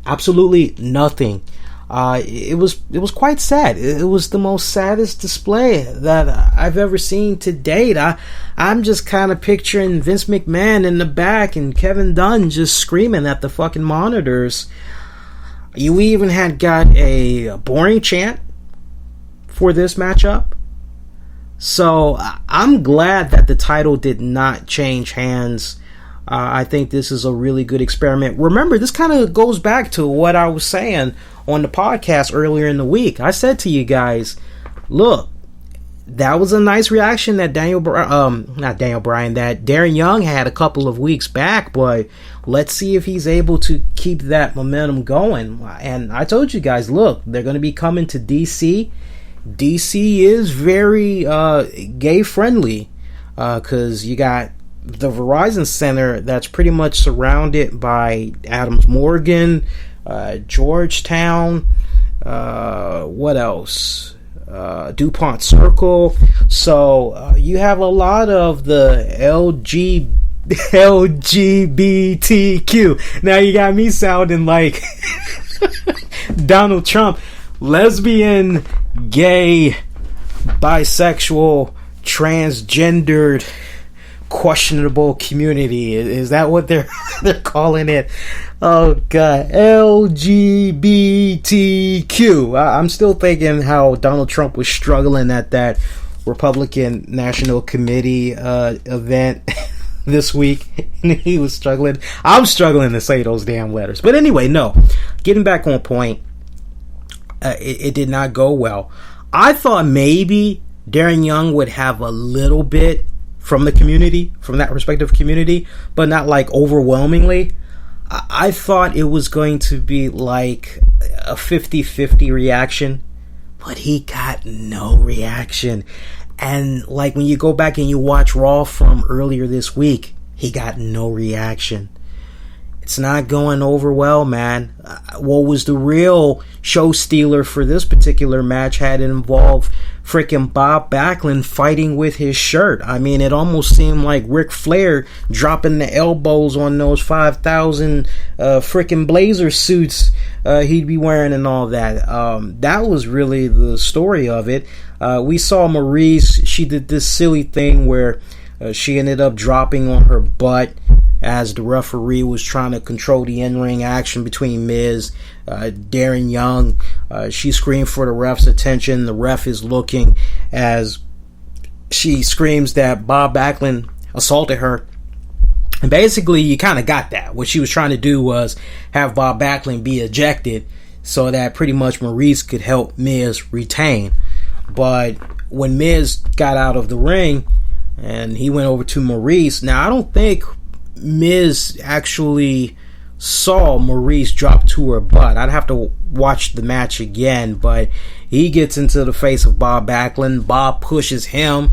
absolutely nothing. It was quite sad. It was the most saddest display that I've ever seen to date. I'm just kind of picturing Vince McMahon in the back and Kevin Dunn just screaming at the fucking monitors. You even had got a boring chant for this matchup. So I'm glad that the title did not change hands. I think this is a really good experiment. Remember, this kind of goes back to what I was saying on the podcast earlier in the week. I said to you guys, look, that was a nice reaction that that Darren Young had a couple of weeks back, but let's see if he's able to keep that momentum going. And I told you guys, look, they're going to be coming to DC. DC is very gay friendly, because you got the Verizon Center that's pretty much surrounded by Adams Morgan, Georgetown, what else? DuPont Circle. So you have a lot of the LGBTQ. Now you got me sounding like Donald Trump. Lesbian, gay, bisexual, transgendered, questionable community. Is that what they're calling it? Oh god, LGBTQ. I'm still thinking how Donald Trump was struggling at that Republican National Committee event this week, and he was struggling. I'm struggling to say those damn letters. But anyway, no. Getting back on point, it did not go well. I thought maybe Darren Young would have a little bit from the community, from that respective community, but not like overwhelmingly. I thought it was going to be like a 50-50 reaction, but he got no reaction. And like when you go back and you watch Raw from earlier this week, he got no reaction. It's not going over well, man. What was the real show stealer for this particular match had involved freaking Bob Backlund fighting with his shirt. I mean, it almost seemed like Ric Flair dropping the elbows on those 5,000 freaking blazer suits he'd be wearing and all that. That was really the story of it. We saw Maurice. She did this silly thing where she ended up dropping on her butt as the referee was trying to control the in-ring action between Miz, Darren Young. She screamed for the ref's attention. The ref is looking as she screams that Bob Backlund assaulted her. And basically, you kind of got that. What she was trying to do was have Bob Backlund be ejected so that pretty much Maurice could help Miz retain. But when Miz got out of the ring and he went over to Maurice, now I don't think Miz actually saw Maurice drop to her butt. I'd have to watch the match again, but he gets into the face of Bob Backlund. Bob pushes him.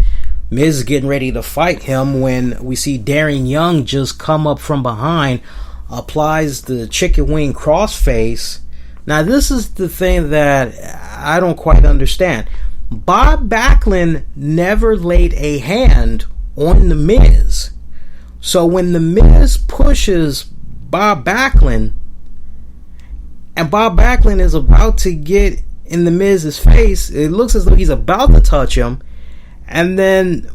Miz is getting ready to fight him when we see Darren Young just come up from behind, applies the chicken wing crossface. Now this is the thing that I don't quite understand. Bob Backlund never laid a hand on the Miz. So when the Miz pushes Bob Backlund, and Bob Backlund is about to get in the Miz's face, it looks as though he's about to touch him, and then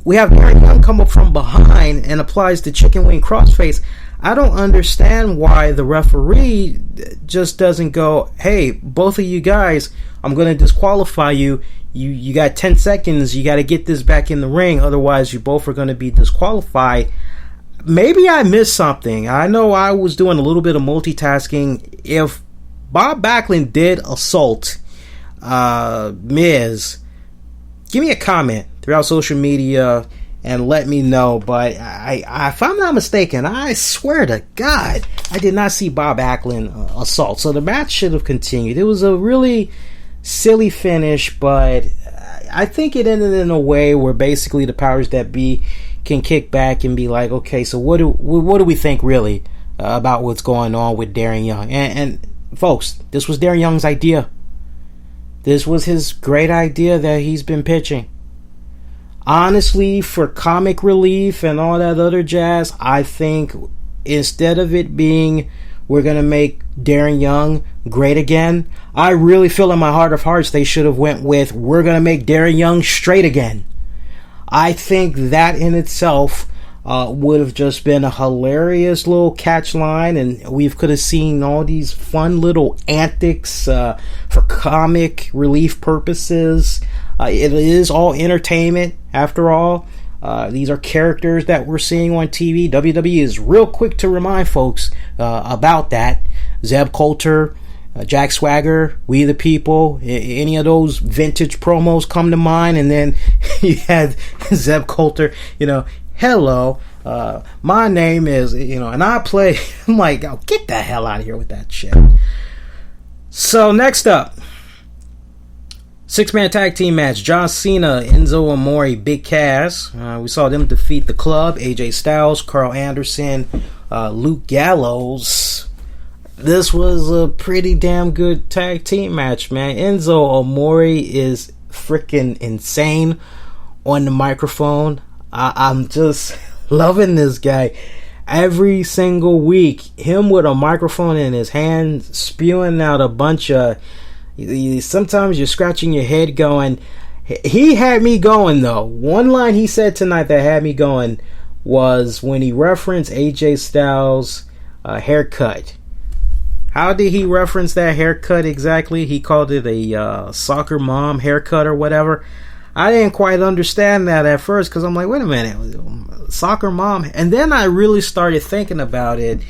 we have Darren Young come up from behind and applies the chicken wing crossface. I don't understand why the referee just doesn't go, hey, both of you guys, I'm going to disqualify you. You got 10 seconds. You got to get this back in the ring. Otherwise, you both are going to be disqualified. Maybe I missed something. I know I was doing a little bit of multitasking. If Bob Backlund did assault Miz, give me a comment throughout social media and let me know. But if I'm not mistaken, I swear to God, I did not see Bob Backlund assault. So the match should have continued. It was a really silly finish, but I think it ended in a way where basically the powers that be can kick back and be like, okay, so what do we think really about what's going on with Darren Young? And folks, this was Darren Young's idea. This was his great idea that he's been pitching. Honestly, for comic relief and all that other jazz, I think instead of it being we're going to make Darren Young great again, I really feel in my heart of hearts they should have went with we're going to make Darren Young straight again. I think that in itself would have just been a hilarious little catch line, and we could have seen all these fun little antics for comic relief purposes. It is all entertainment, after all. These are characters that we're seeing on TV. WWE is real quick to remind folks about that. Zeb Coulter Jack Swagger, We the People, any of those vintage promos come to mind. And then you had Zeb Coulter, hello, my name is, and I play. I'm like, oh, get the hell out of here with that shit. So next up, 6-man tag team match. John Cena, Enzo Amore, Big Cass. We saw them defeat the Club, AJ Styles, Carl Anderson, Luke Gallows. This was a pretty damn good tag team match, man. Enzo Amore is freaking insane on the microphone. I'm just loving this guy. Every single week, him with a microphone in his hand, spewing out a bunch of... Sometimes you're scratching your head going... He had me going, though. One line he said tonight that had me going was when he referenced AJ Styles' haircut. How did he reference that haircut exactly? He called it a soccer mom haircut or whatever. I didn't quite understand that at first because I'm like, wait a minute, soccer mom? And then I really started thinking about it.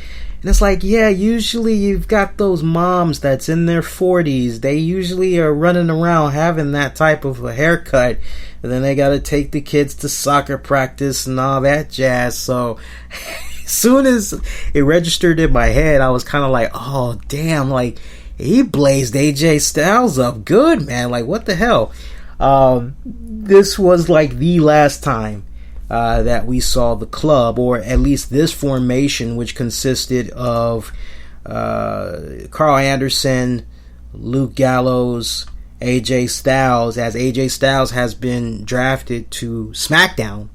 And it's like, yeah, usually you've got those moms that's in their 40s. They usually are running around having that type of a haircut. And then they got to take the kids to soccer practice and all that jazz. So... as soon as it registered in my head, I was kind of like, oh, damn, like, he blazed AJ Styles up good, man. Like, what the hell? This was like the last time that we saw the Club, or at least this formation, which consisted of Carl Anderson, Luke Gallows, AJ Styles, as AJ Styles has been drafted to SmackDown.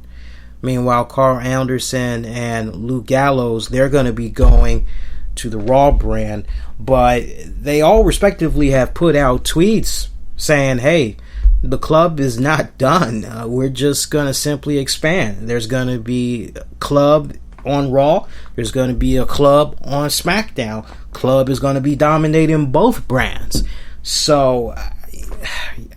Meanwhile, Carl Anderson and Luke Gallows, they're going to be going to the Raw brand. But they all respectively have put out tweets saying, hey, the Club is not done. We're just going to simply expand. There's going to be a Club on Raw. There's going to be a Club on SmackDown. Club is going to be dominating both brands. So...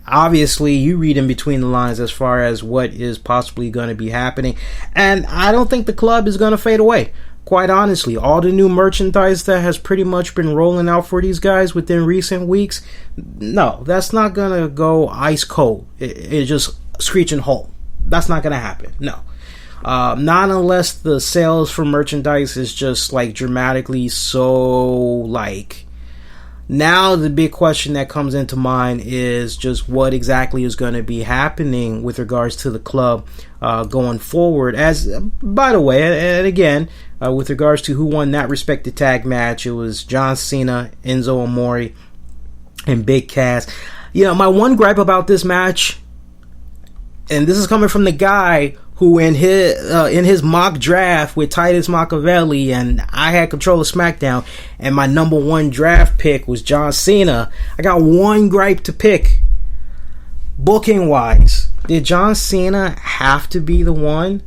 obviously, you read in between the lines as far as what is possibly going to be happening. And I don't think the Club is going to fade away. Quite honestly, all the new merchandise that has pretty much been rolling out for these guys within recent weeks, no, that's not going to go ice cold. It's just screeching home. That's not going to happen. No. Not unless the sales for merchandise is just like dramatically so like... Now the big question that comes into mind is just what exactly is going to be happening with regards to the Club going forward. As, by the way, and again, with regards to who won that respected tag match, it was John Cena, Enzo Amore, and Big Cass. My one gripe about this match, and this is coming from the guy who in his mock draft with Titus Machiavelli, and I had control of SmackDown, and my number one draft pick was John Cena. I got one gripe to pick. Booking wise, did John Cena have to be the one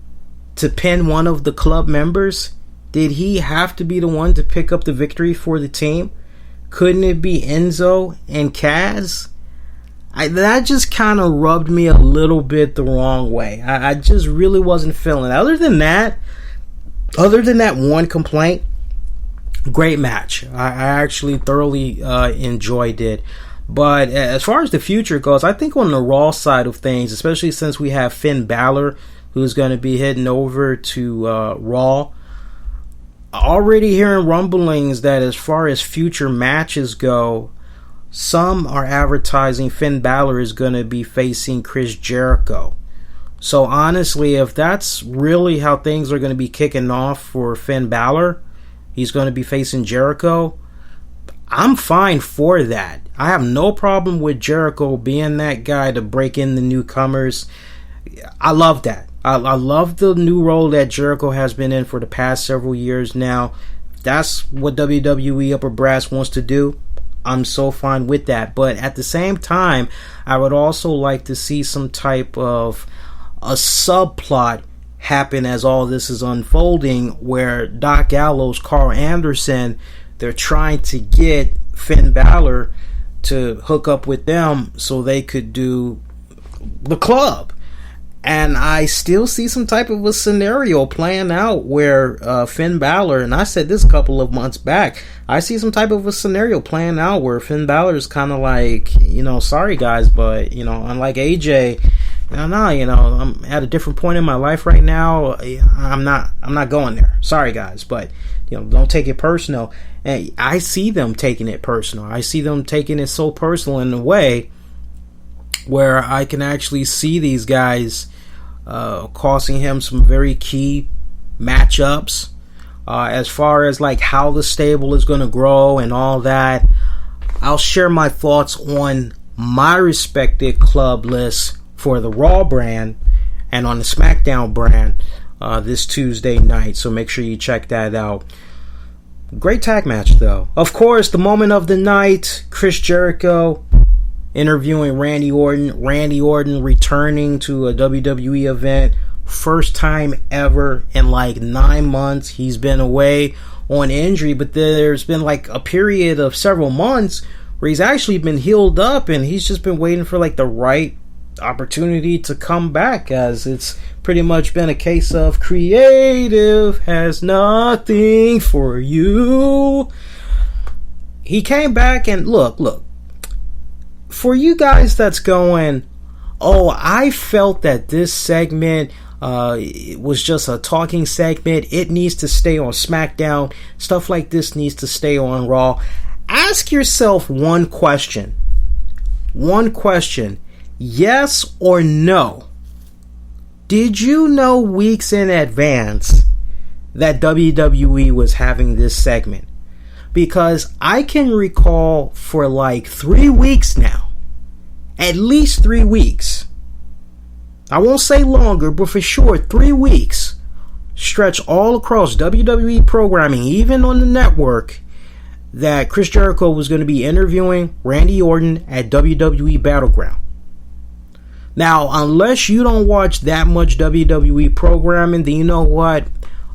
to pin one of the Club members? Did he have to be the one to pick up the victory for the team? Couldn't it be Enzo and Cass? That just kind of rubbed me a little bit the wrong way. I just really wasn't feeling it. Other than that one complaint, great match. I actually thoroughly enjoyed it. But as far as the future goes, I think on the Raw side of things, especially since we have Finn Balor, who's going to be heading over to Raw, already hearing rumblings that as far as future matches go, some are advertising Finn Balor is going to be facing Chris Jericho. So honestly, if that's really how things are going to be kicking off for Finn Balor, he's going to be facing Jericho, I'm fine for that. I have no problem with Jericho being that guy to break in the newcomers. I love that. I love the new role that Jericho has been in for the past several years now. That's what WWE Upper Brass wants to do. I'm so fine with that. But at the same time, I would also like to see some type of a subplot happen as all this is unfolding, where Doc Gallows, Carl Anderson, they're trying to get Finn Balor to hook up with them so they could do the Club. And I still see some type of a scenario playing out where Finn Balor, and I said this a couple of months back, I see some type of a scenario playing out where Finn Balor is kind of like, sorry guys, but, unlike AJ, I'm at a different point in my life right now. I'm not going there. Sorry guys, but, don't take it personal. And I see them taking it personal. I see them taking it so personal in a way where I can actually see these guys costing him some very key matchups as far as like how the stable is going to grow and all that. I'll share my thoughts on my respected club list for the Raw brand and on the SmackDown brand this Tuesday night, so make sure you check that out. Great tag match though. Of course, the moment of the night, Chris Jericho interviewing Randy Orton. Randy Orton returning to a WWE event. First time ever in like 9 months. He's been away on injury, but there's been like a period of several months where he's actually been healed up, and he's just been waiting for like the right opportunity to come back, as it's pretty much been a case of creative has nothing for you. He came back, and look, for you guys that's going, oh, I felt that this segment it was just a talking segment, it needs to stay on SmackDown, stuff like this needs to stay on Raw. Ask yourself one question, yes or no. Did you know weeks in advance that WWE was having this segment? Because I can recall for like 3 weeks now, at least 3 weeks, I won't say longer, but for sure 3 weeks, stretch all across WWE programming, even on the network, that Chris Jericho was going to be interviewing Randy Orton at WWE Battleground. Now, unless you don't watch that much WWE programming, then you know what?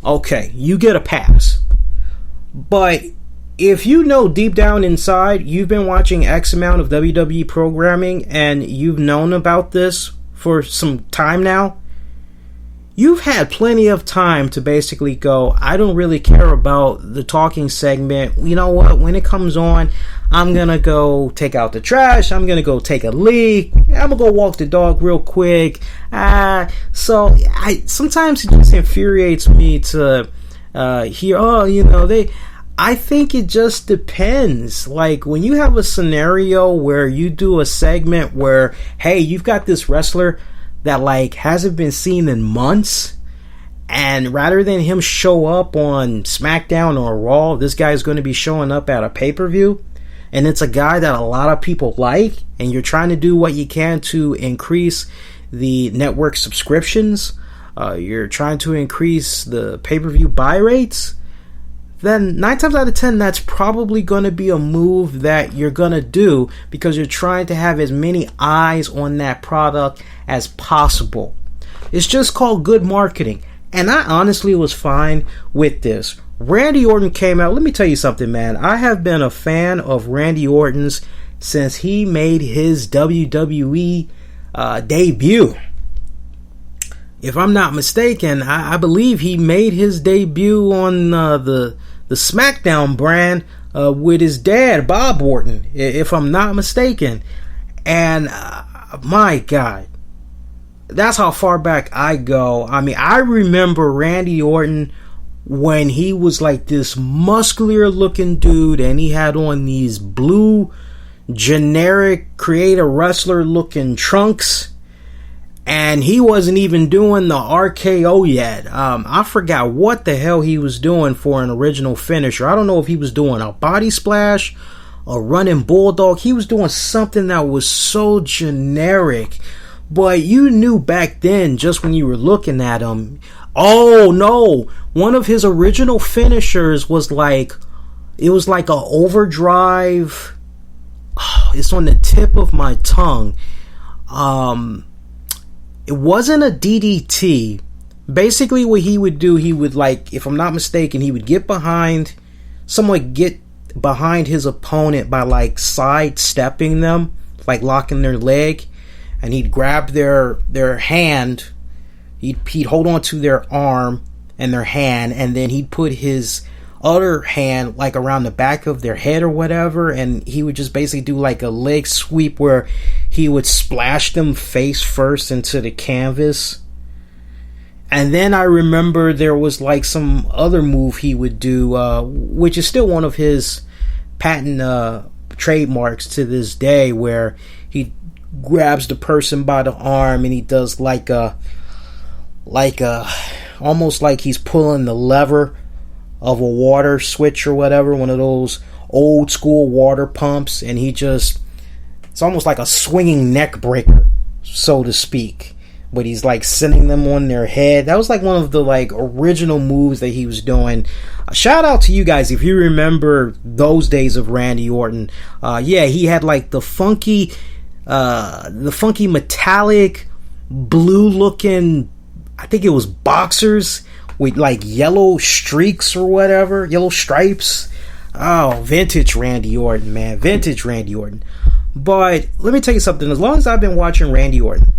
Okay, you get a pass. But if you know deep down inside, you've been watching X amount of WWE programming and you've known about this for some time now, you've had plenty of time to basically go, I don't really care about the talking segment. You know what? When it comes on, I'm going to go take out the trash. I'm going to go take a leak. I'm going to go walk the dog real quick. Sometimes it just infuriates me to hear, I think it just depends. Like when you have a scenario where you do a segment where, hey, you've got this wrestler that like hasn't been seen in months, and rather than him show up on SmackDown or Raw, this guy's going to be showing up at a pay-per-view, and it's a guy that a lot of people like, and you're trying to do what you can to increase the network subscriptions, you're trying to increase the pay-per-view buy rates, then 9 times out of 10, that's probably going to be a move that you're going to do because you're trying to have as many eyes on that product as possible. It's just called good marketing. And I honestly was fine with this. Randy Orton came out. Let me tell you something, man. I have been a fan of Randy Orton's since he made his WWE debut. If I'm not mistaken, I believe he made his debut on the SmackDown brand with his dad, Bob Orton, if I'm not mistaken. And my God, that's how far back I go. I mean, I remember Randy Orton when he was like this muscular looking dude and he had on these blue generic creator wrestler looking trunks. And he wasn't even doing the RKO yet. I forgot what the hell he was doing for an original finisher. I don't know if he was doing a body splash, a running bulldog. He was doing something that was so generic. But you knew back then, just when you were looking at him, oh no, one of his original finishers was like, it was like a overdrive. It's on the tip of my tongue. It wasn't a DDT. Basically what he would do, he would, like, if I'm not mistaken, he would get behind his opponent by like sidestepping them, like locking their leg, and he'd grab their hand he'd hold on to their arm and their hand, and then he'd put his other hand like around the back of their head or whatever, and he would just basically do like a leg sweep where he would splash them face first into the canvas. And then I remember there was like some other move he would do, which is still one of his patent trademarks to this day, where he grabs the person by the arm and he does like a almost like he's pulling the lever of a water switch or whatever, one of those old school water pumps, and it's almost like a swinging neck breaker, so to speak, but he's like sending them on their head. That was like one of the like original moves that he was doing. Shout out to you guys if you remember those days of Randy Orton. He had like the funky metallic blue looking, I think it was boxers with like yellow streaks or whatever, yellow stripes. Oh, vintage Randy Orton, man. Vintage Randy Orton. But let me tell you something. As long as I've been watching Randy Orton,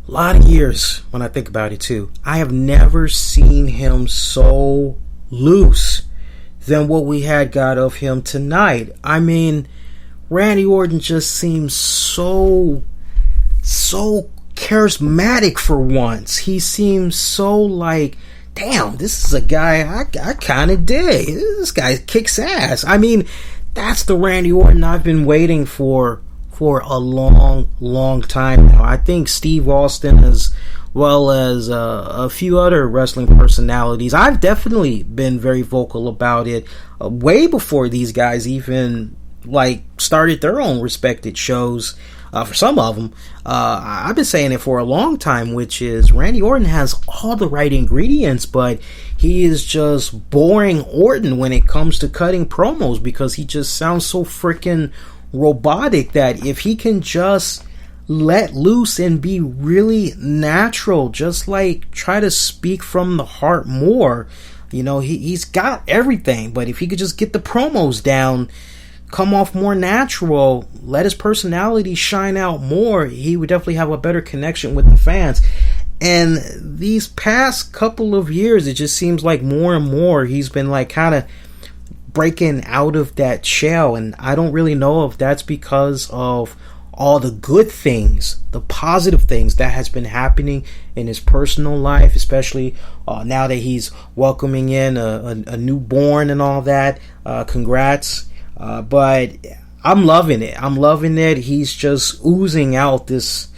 a lot of years when I think about it too, I have never seen him so loose than what we had got of him tonight. I mean, Randy Orton just seems so charismatic for once. He seems so like, damn, this is a guy I kind of dig. This guy kicks ass. I mean, that's the Randy Orton I've been waiting for a long time now. I think Steve Austin, as well as a few other wrestling personalities, I've definitely been very vocal about it way before these guys even like started their own respected shows. For some of them, I've been saying it for a long time, which is Randy Orton has all the right ingredients, but he is just boring Orton when it comes to cutting promos, because he just sounds so freaking robotic that if he can just let loose and be really natural, just like try to speak from the heart more, he's got everything, but if he could just get the promos down, come off more natural, let his personality shine out more, he would definitely have a better connection with the fans. And these past couple of years, it just seems like more and more he's been like kind of breaking out of that shell, and I don't really know if that's because of all the good things, the positive things that has been happening in his personal life, especially now that he's welcoming in a newborn and all that. Congrats. But I'm loving it. He's just oozing out this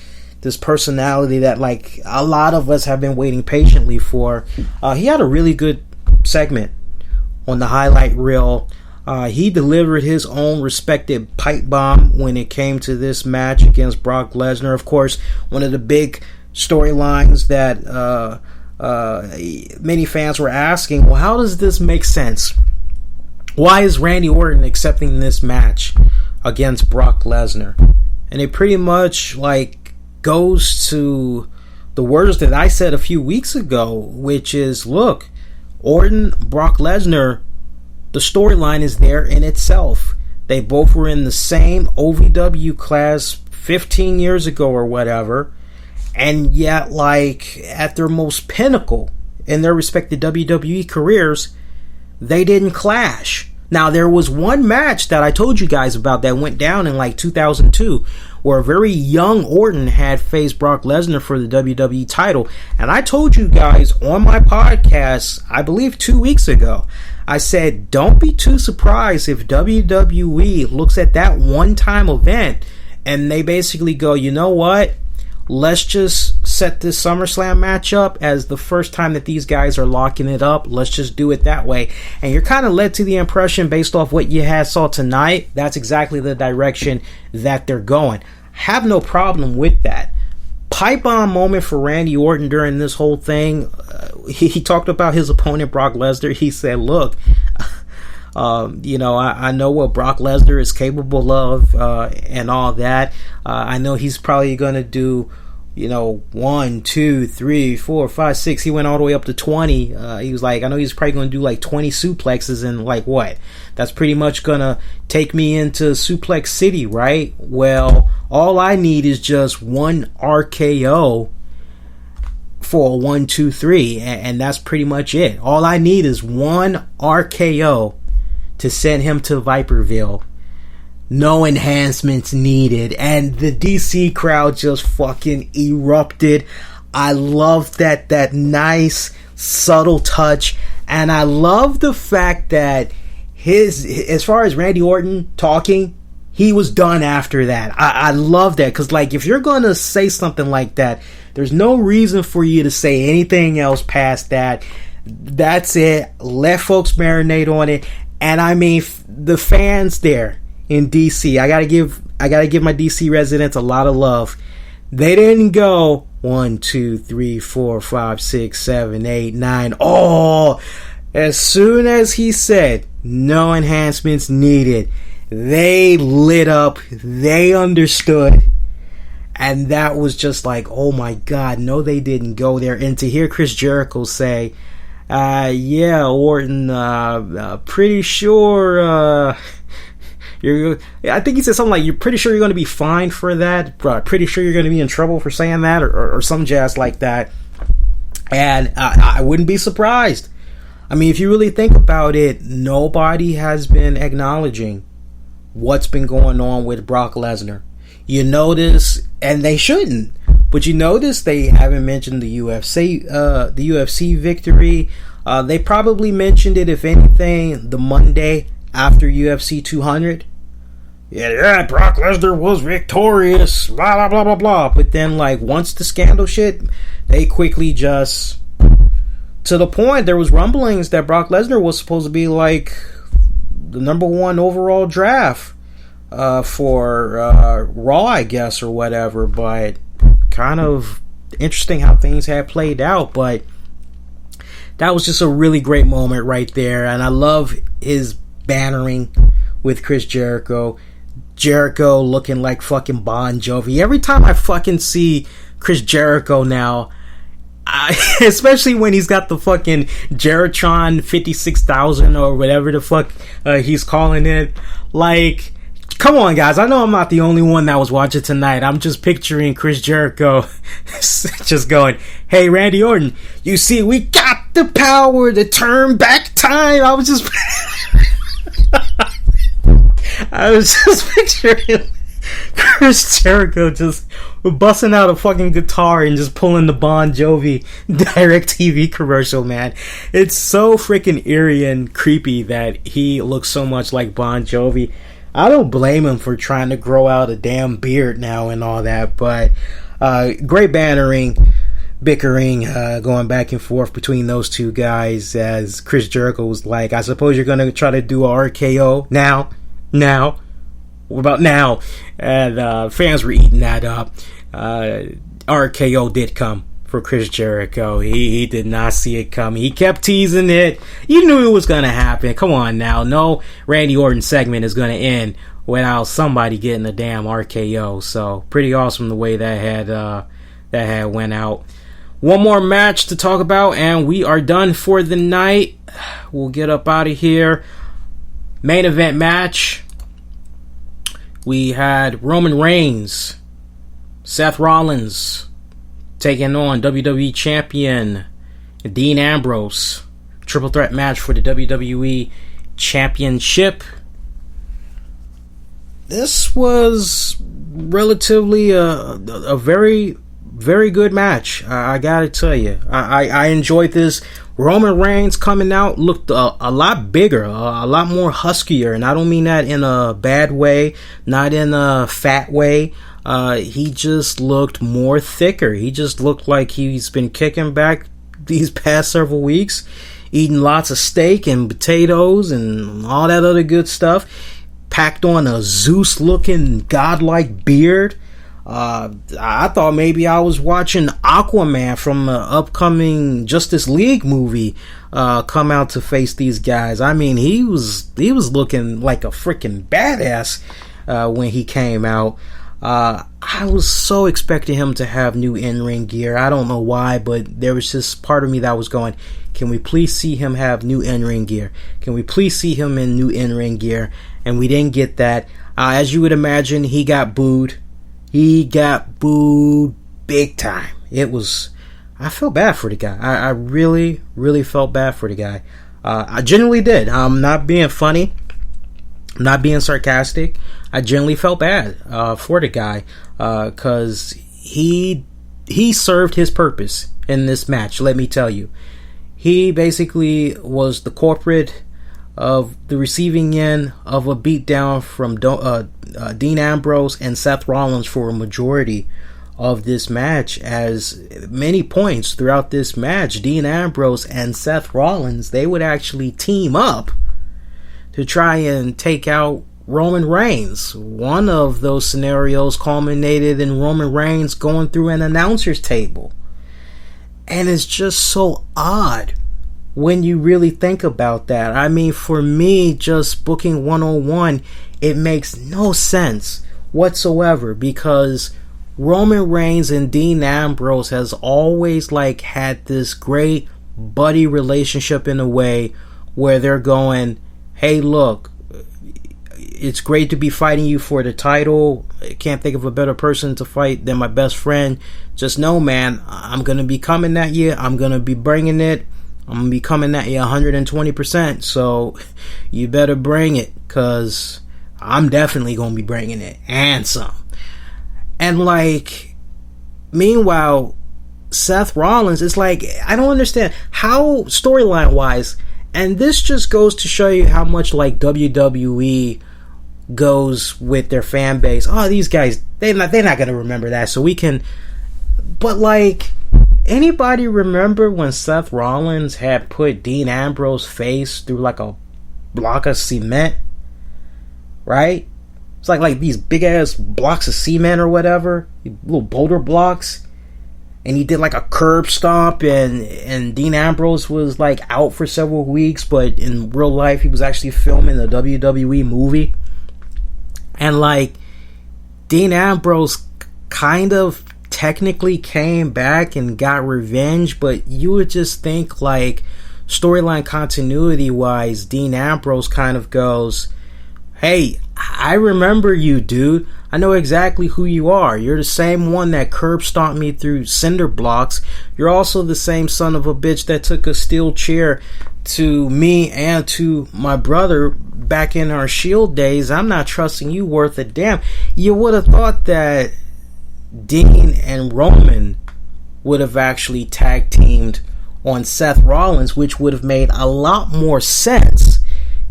personality that like a lot of us have been waiting patiently for. He had a really good segment on the highlight reel. He delivered his own respected pipe bomb when it came to this match against Brock Lesnar. Of course, one of the big storylines that many fans were asking, well, how does this make sense? Why is Randy Orton accepting this match against Brock Lesnar? And it pretty much like goes to the words that I said a few weeks ago, which is, look, Orton, Brock Lesnar, the storyline is there in itself. They both were in the same OVW class 15 years ago or whatever, and yet like at their most pinnacle in their respective WWE careers, they didn't clash. Now, there was one match that I told you guys about that went down in like 2002, where a very young Orton had faced Brock Lesnar for the WWE title. And I told you guys on my podcast, I believe 2 weeks ago, I said, don't be too surprised if WWE looks at that one-time event and they basically go, you know what? Let's just set this SummerSlam match up as the first time that these guys are locking it up. Let's just do it that way. And you're kind of led to the impression based off what you saw tonight, that's exactly the direction that they're going. Have no problem with that. Pipe bomb moment for Randy Orton during this whole thing. He talked about his opponent, Brock Lesnar. He said, look, I know what Brock Lesnar is capable of and all that. I know he's probably going to do, 1, 2, 3, 4, 5, 6. He went all the way up to 20. He was like, I know he's probably going to do like 20 suplexes and like what? That's pretty much going to take me into Suplex City, right? Well, all I need is just one RKO for a 1, 2, 3, and that's pretty much it. All I need is one RKO to send him to Viperville. No enhancements needed, and the DC crowd just fucking erupted. I love that nice subtle touch, and I love the fact that as far as Randy Orton talking, he was done after that. I love that, because like, if you're gonna say something like that, there's no reason for you to say anything else past that. That's it. Let folks marinate on it. And I mean, the fans there in DC, I gotta give my DC residents a lot of love. They didn't go 1, 2, 3, 4, 5, 6, 7, 8, 9. Oh, as soon as he said no enhancements needed, they lit up. They understood. And that was just like, oh my God, no, they didn't go there. And to hear Chris Jericho say, yeah, Orton, pretty sure, I think he said something like, you're pretty sure you're going to be fined for that, pretty sure you're going to be in trouble for saying that, or some jazz like that. And I wouldn't be surprised. I mean, if you really think about it, nobody has been acknowledging what's been going on with Brock Lesnar. You notice, and they shouldn't, but you notice they haven't mentioned the UFC victory. They probably mentioned it, if anything, the Monday after UFC 200. Yeah, Brock Lesnar was victorious, blah, blah, blah, blah, blah. But then, like, once the scandal shit, they quickly just, to the point, there was rumblings that Brock Lesnar was supposed to be, like, the number 1 overall draft for Raw, I guess, or whatever. But kind of interesting how things had played out. But that was just a really great moment right there. And I love his bannering with Chris Jericho. Jericho looking like fucking Bon Jovi. Every time I fucking see Chris Jericho now, especially when he's got the fucking Jeritron 56,000 or whatever the fuck he's calling it. Like, come on, guys. I know I'm not the only one that was watching tonight. I'm just picturing Chris Jericho just going, hey, Randy Orton, you see, we got the power to turn back time. I was just picturing Chris Jericho just busting out a fucking guitar and just pulling the Bon Jovi direct TV commercial, man. It's so freaking eerie and creepy that he looks so much like Bon Jovi. I don't blame him for trying to grow out a damn beard now and all that, but great bickering going back and forth between those two guys, as Chris Jericho was like, I suppose you're going to try to do a RKO now? What about now? And fans were eating that up. RKO did come for Chris Jericho. He did not see it coming. He kept teasing it. You knew it was going to happen. Come on now. No Randy Orton segment is going to end without somebody getting a damn RKO. So pretty awesome the way that had went out. One more match to talk about, and we are done for the night. We'll get up out of here. Main event match. We had Roman Reigns, Seth Rollins taking on WWE Champion Dean Ambrose. Triple threat match for the WWE Championship. This was relatively a very, very good match. I gotta tell you, I enjoyed this. Roman Reigns coming out looked a lot bigger, a lot more huskier, and I don't mean that in a bad way, not in a fat way. He just looked more thicker. He just looked like he's been kicking back these past several weeks, eating lots of steak and potatoes and all that other good stuff. Packed on a Zeus-looking godlike beard. I thought maybe I was watching Aquaman from the upcoming Justice League movie come out to face these guys. I mean, he was looking like a freaking badass when he came out. I was so expecting him to have new in-ring gear. I don't know why, but there was just part of me that was going, can we please see him have new in-ring gear? Can we please see him in new in-ring gear? And we didn't get that. As you would imagine, he got booed. He got booed big time. It was, I felt bad for the guy. I really, really felt bad for the guy. I genuinely did. I'm not being funny. I'm not being sarcastic. I genuinely felt bad for the guy because he served his purpose in this match, let me tell you. He basically was the culprit of the receiving end of a beatdown from Dean Ambrose and Seth Rollins for a majority of this match. As many points throughout this match, Dean Ambrose and Seth Rollins, they would actually team up to try and take out Roman Reigns. One of those scenarios culminated in Roman Reigns going through an announcer's table. And it's just so odd when you really think about that. I mean, for me, just booking 101, it makes no sense whatsoever, because Roman Reigns and Dean Ambrose has always had this great buddy relationship in a way where they're going, hey, look, it's great to be fighting you for the title. I can't think of a better person to fight than my best friend. Just know, man, I'm going to be coming at you. I'm going to be bringing it. I'm going to be coming at you 120%. So you better bring it, because I'm definitely going to be bringing it and some. And meanwhile, Seth Rollins, it's I don't understand how, storyline wise, and this just goes to show you how much WWE goes with their fan base. Oh, these guys, they're not going to remember that, so we can. But anybody remember when Seth Rollins had put Dean Ambrose's face through a block of cement? Right? It's like these big ass blocks of cement or whatever, little boulder blocks. And he did a curb stomp, and Dean Ambrose was out for several weeks, but in real life he was actually filming a WWE movie. And Dean Ambrose kind of technically came back and got revenge, but you would just think storyline continuity wise, Dean Ambrose kind of goes, hey, I remember you, dude. I know exactly who you are. You're the same one that curb stomped me through cinder blocks. You're also the same son of a bitch that took a steel chair to me and to my brother back in our Shield days. I'm not trusting you worth a damn. You would have thought that Dean and Roman would have actually tag teamed on Seth Rollins, which would have made a lot more sense,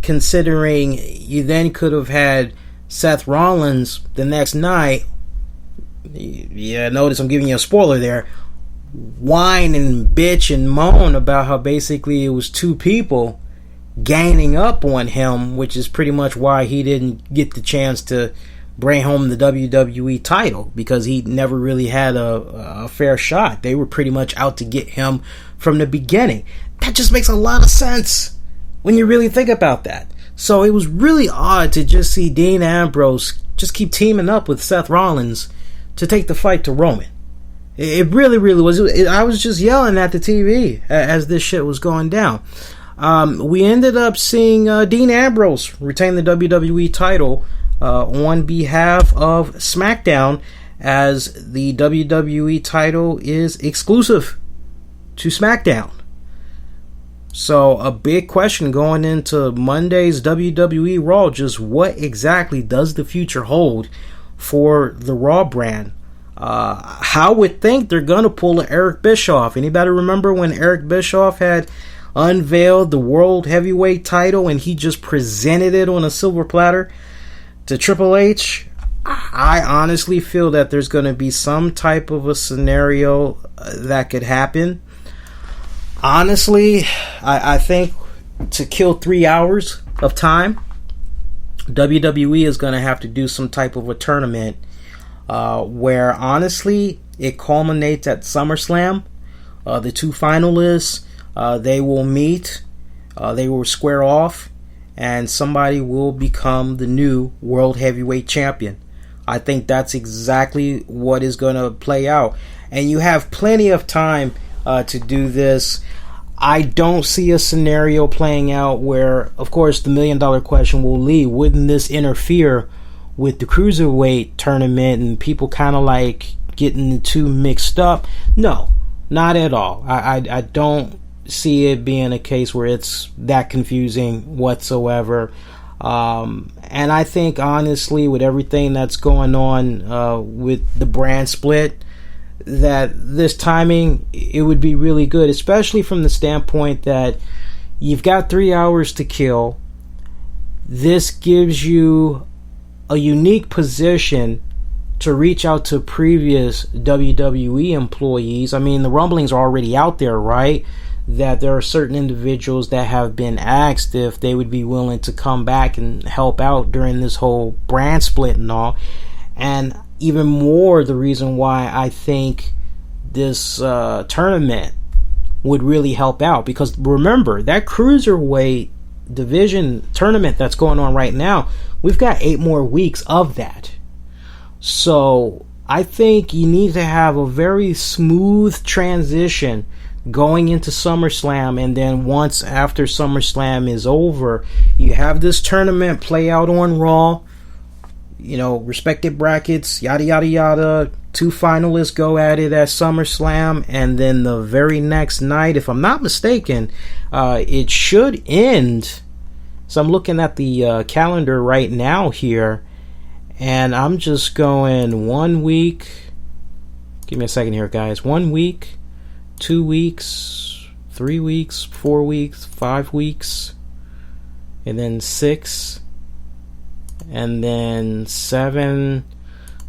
considering you then could have had Seth Rollins the next night, yeah, notice I'm giving you a spoiler there, whine and bitch and moan about how basically it was two people gaining up on him, which is pretty much why he didn't get the chance to bring home the WWE title, because he never really had a fair shot. They were pretty much out to get him from the beginning. That just makes a lot of sense when you really think about that. So it was really odd to just see Dean Ambrose just keep teaming up with Seth Rollins to take the fight to Roman. It really, really was. I was just yelling at the TV as this shit was going down. We ended up seeing Dean Ambrose retain the WWE title on behalf of SmackDown, as the WWE title is exclusive to SmackDown. So a big question going into Monday's WWE Raw, just what exactly does the future hold for the Raw brand? I would think they're going to pull an Eric Bischoff. Anybody remember when Eric Bischoff had unveiled the World Heavyweight title and he just presented it on a silver platter to Triple H? I honestly feel that there's going to be some type of a scenario that could happen. Honestly, I think to kill 3 hours of time, WWE is going to have to do some type of a tournament where honestly it culminates at SummerSlam. The two finalists, they will meet, they will square off, and somebody will become the new World Heavyweight Champion. I think that's exactly what is going to play out, and you have plenty of time to do this. I don't see a scenario playing out where, of course, the $1 million question will lead. Wouldn't this interfere with the Cruiserweight tournament and people kind of getting the two mixed up? No. Not at all. I don't see it being a case where it's that confusing whatsoever. And I think, honestly, with everything that's going on with the brand split, that this timing, it would be really good, especially from the standpoint that you've got 3 hours to kill. This gives you a unique position to reach out to previous WWE employees. I mean, the rumblings are already out there, right? That there are certain individuals that have been asked if they would be willing to come back and help out during this whole brand split and all. And even more, the reason why I think this tournament would really help out, because remember, that cruiserweight division tournament that's going on right now, we've got 8 more weeks of that. So I think you need to have a very smooth transition going into SummerSlam, and then once after SummerSlam is over, you have this tournament play out on Raw, you know, respective brackets, yada yada yada. 2 finalists go at it at SummerSlam, and then the very next night, if I'm not mistaken, it should end. So I'm looking at the calendar right now here, and I'm just going 1 week. Give me a second here, guys. 1 week, 2 weeks, 3 weeks, 4 weeks, 5 weeks, and then 6, and then 7.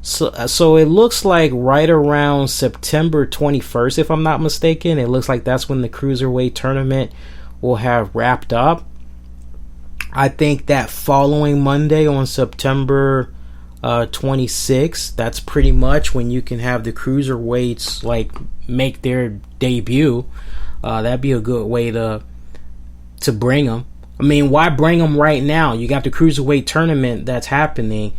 So it looks like right around September 21st, if I'm not mistaken. It looks like that's when the Cruiserweight tournament will have wrapped up. I think that following Monday on September 26th, that's pretty much when you can have the Cruiserweights like make their debut. That'd be a good way to bring them. I mean, why bring them right now? You got the Cruiserweight tournament that's happening.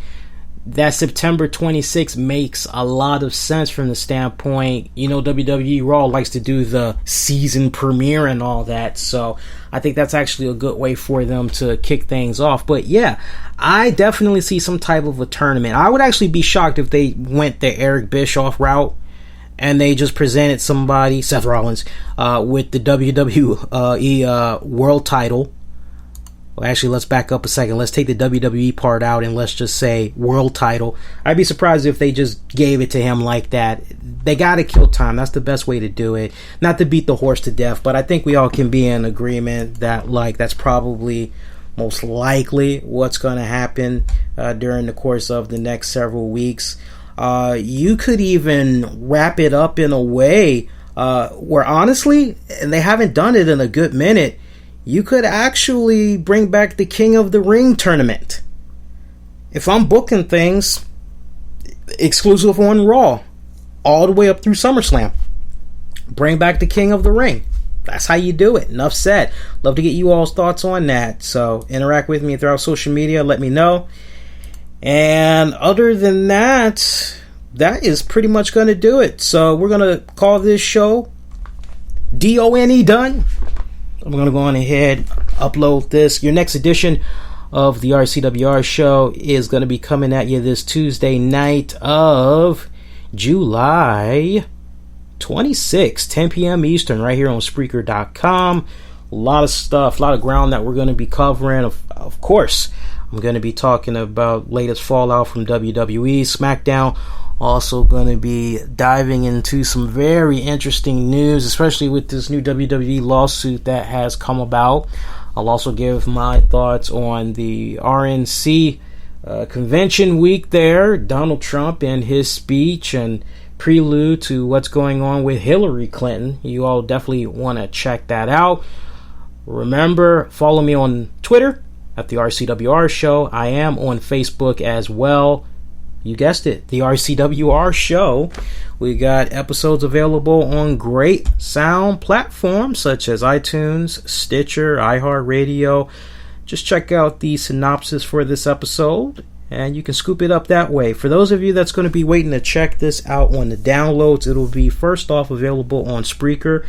That September 26th makes a lot of sense from the standpoint, you know, WWE Raw likes to do the season premiere and all that, so I think that's actually a good way for them to kick things off. But yeah, I definitely see some type of a tournament. I would actually be shocked if they went the Eric Bischoff route and they just presented somebody, Seth Rollins, with the WWE World title. Well, actually, let's back up a second. Let's take the WWE part out and let's just say world title. I'd be surprised if they just gave it to him like that. They got to kill time. That's the best way to do it. Not to beat the horse to death, but I think we all can be in agreement that like that's probably most likely what's going to happen during the course of the next several weeks. You could even wrap it up in a way where honestly, and they haven't done it in a good minute, you could actually bring back the King of the Ring tournament. If I'm booking things exclusive on Raw, all the way up through SummerSlam, bring back the King of the Ring. That's how you do it. Enough said. Love to get you all's thoughts on that. So interact with me throughout social media. Let me know. And other than that, that is pretty much going to do it. So we're going to call this show DONE done. I'm going to go on ahead, upload this. Your next edition of the RCWR Show is going to be coming at you this Tuesday night of July 26, 10 p.m. Eastern, right here on Spreaker.com. A lot of stuff, a lot of ground that we're going to be covering. Of course, I'm going to be talking about latest fallout from WWE, SmackDown. Also going to be diving into some very interesting news, especially with this new WWE lawsuit that has come about. I'll also give my thoughts on the RNC convention week there, Donald Trump and his speech and prelude to what's going on with Hillary Clinton. You all definitely want to check that out. Remember, follow me on Twitter at the RCWR Show. I am on Facebook as well. You guessed it, the RCWR Show. We got episodes available on great sound platforms such as iTunes, Stitcher, iHeartRadio. Just check out the synopsis for this episode, and you can scoop it up that way. For those of you that's going to be waiting to check this out on the downloads, it'll be first off available on Spreaker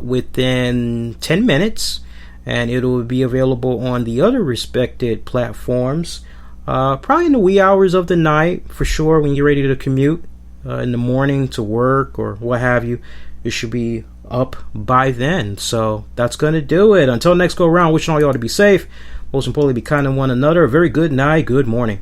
within 10 minutes, and it'll be available on the other respected platforms probably in the wee hours of the night, for sure, when you're ready to commute. in the morning to work or what have you, it should be up by then. So that's going to do it. Until next go around, wishing all y'all to be safe. Most importantly, be kind to one another. A very good night, good morning.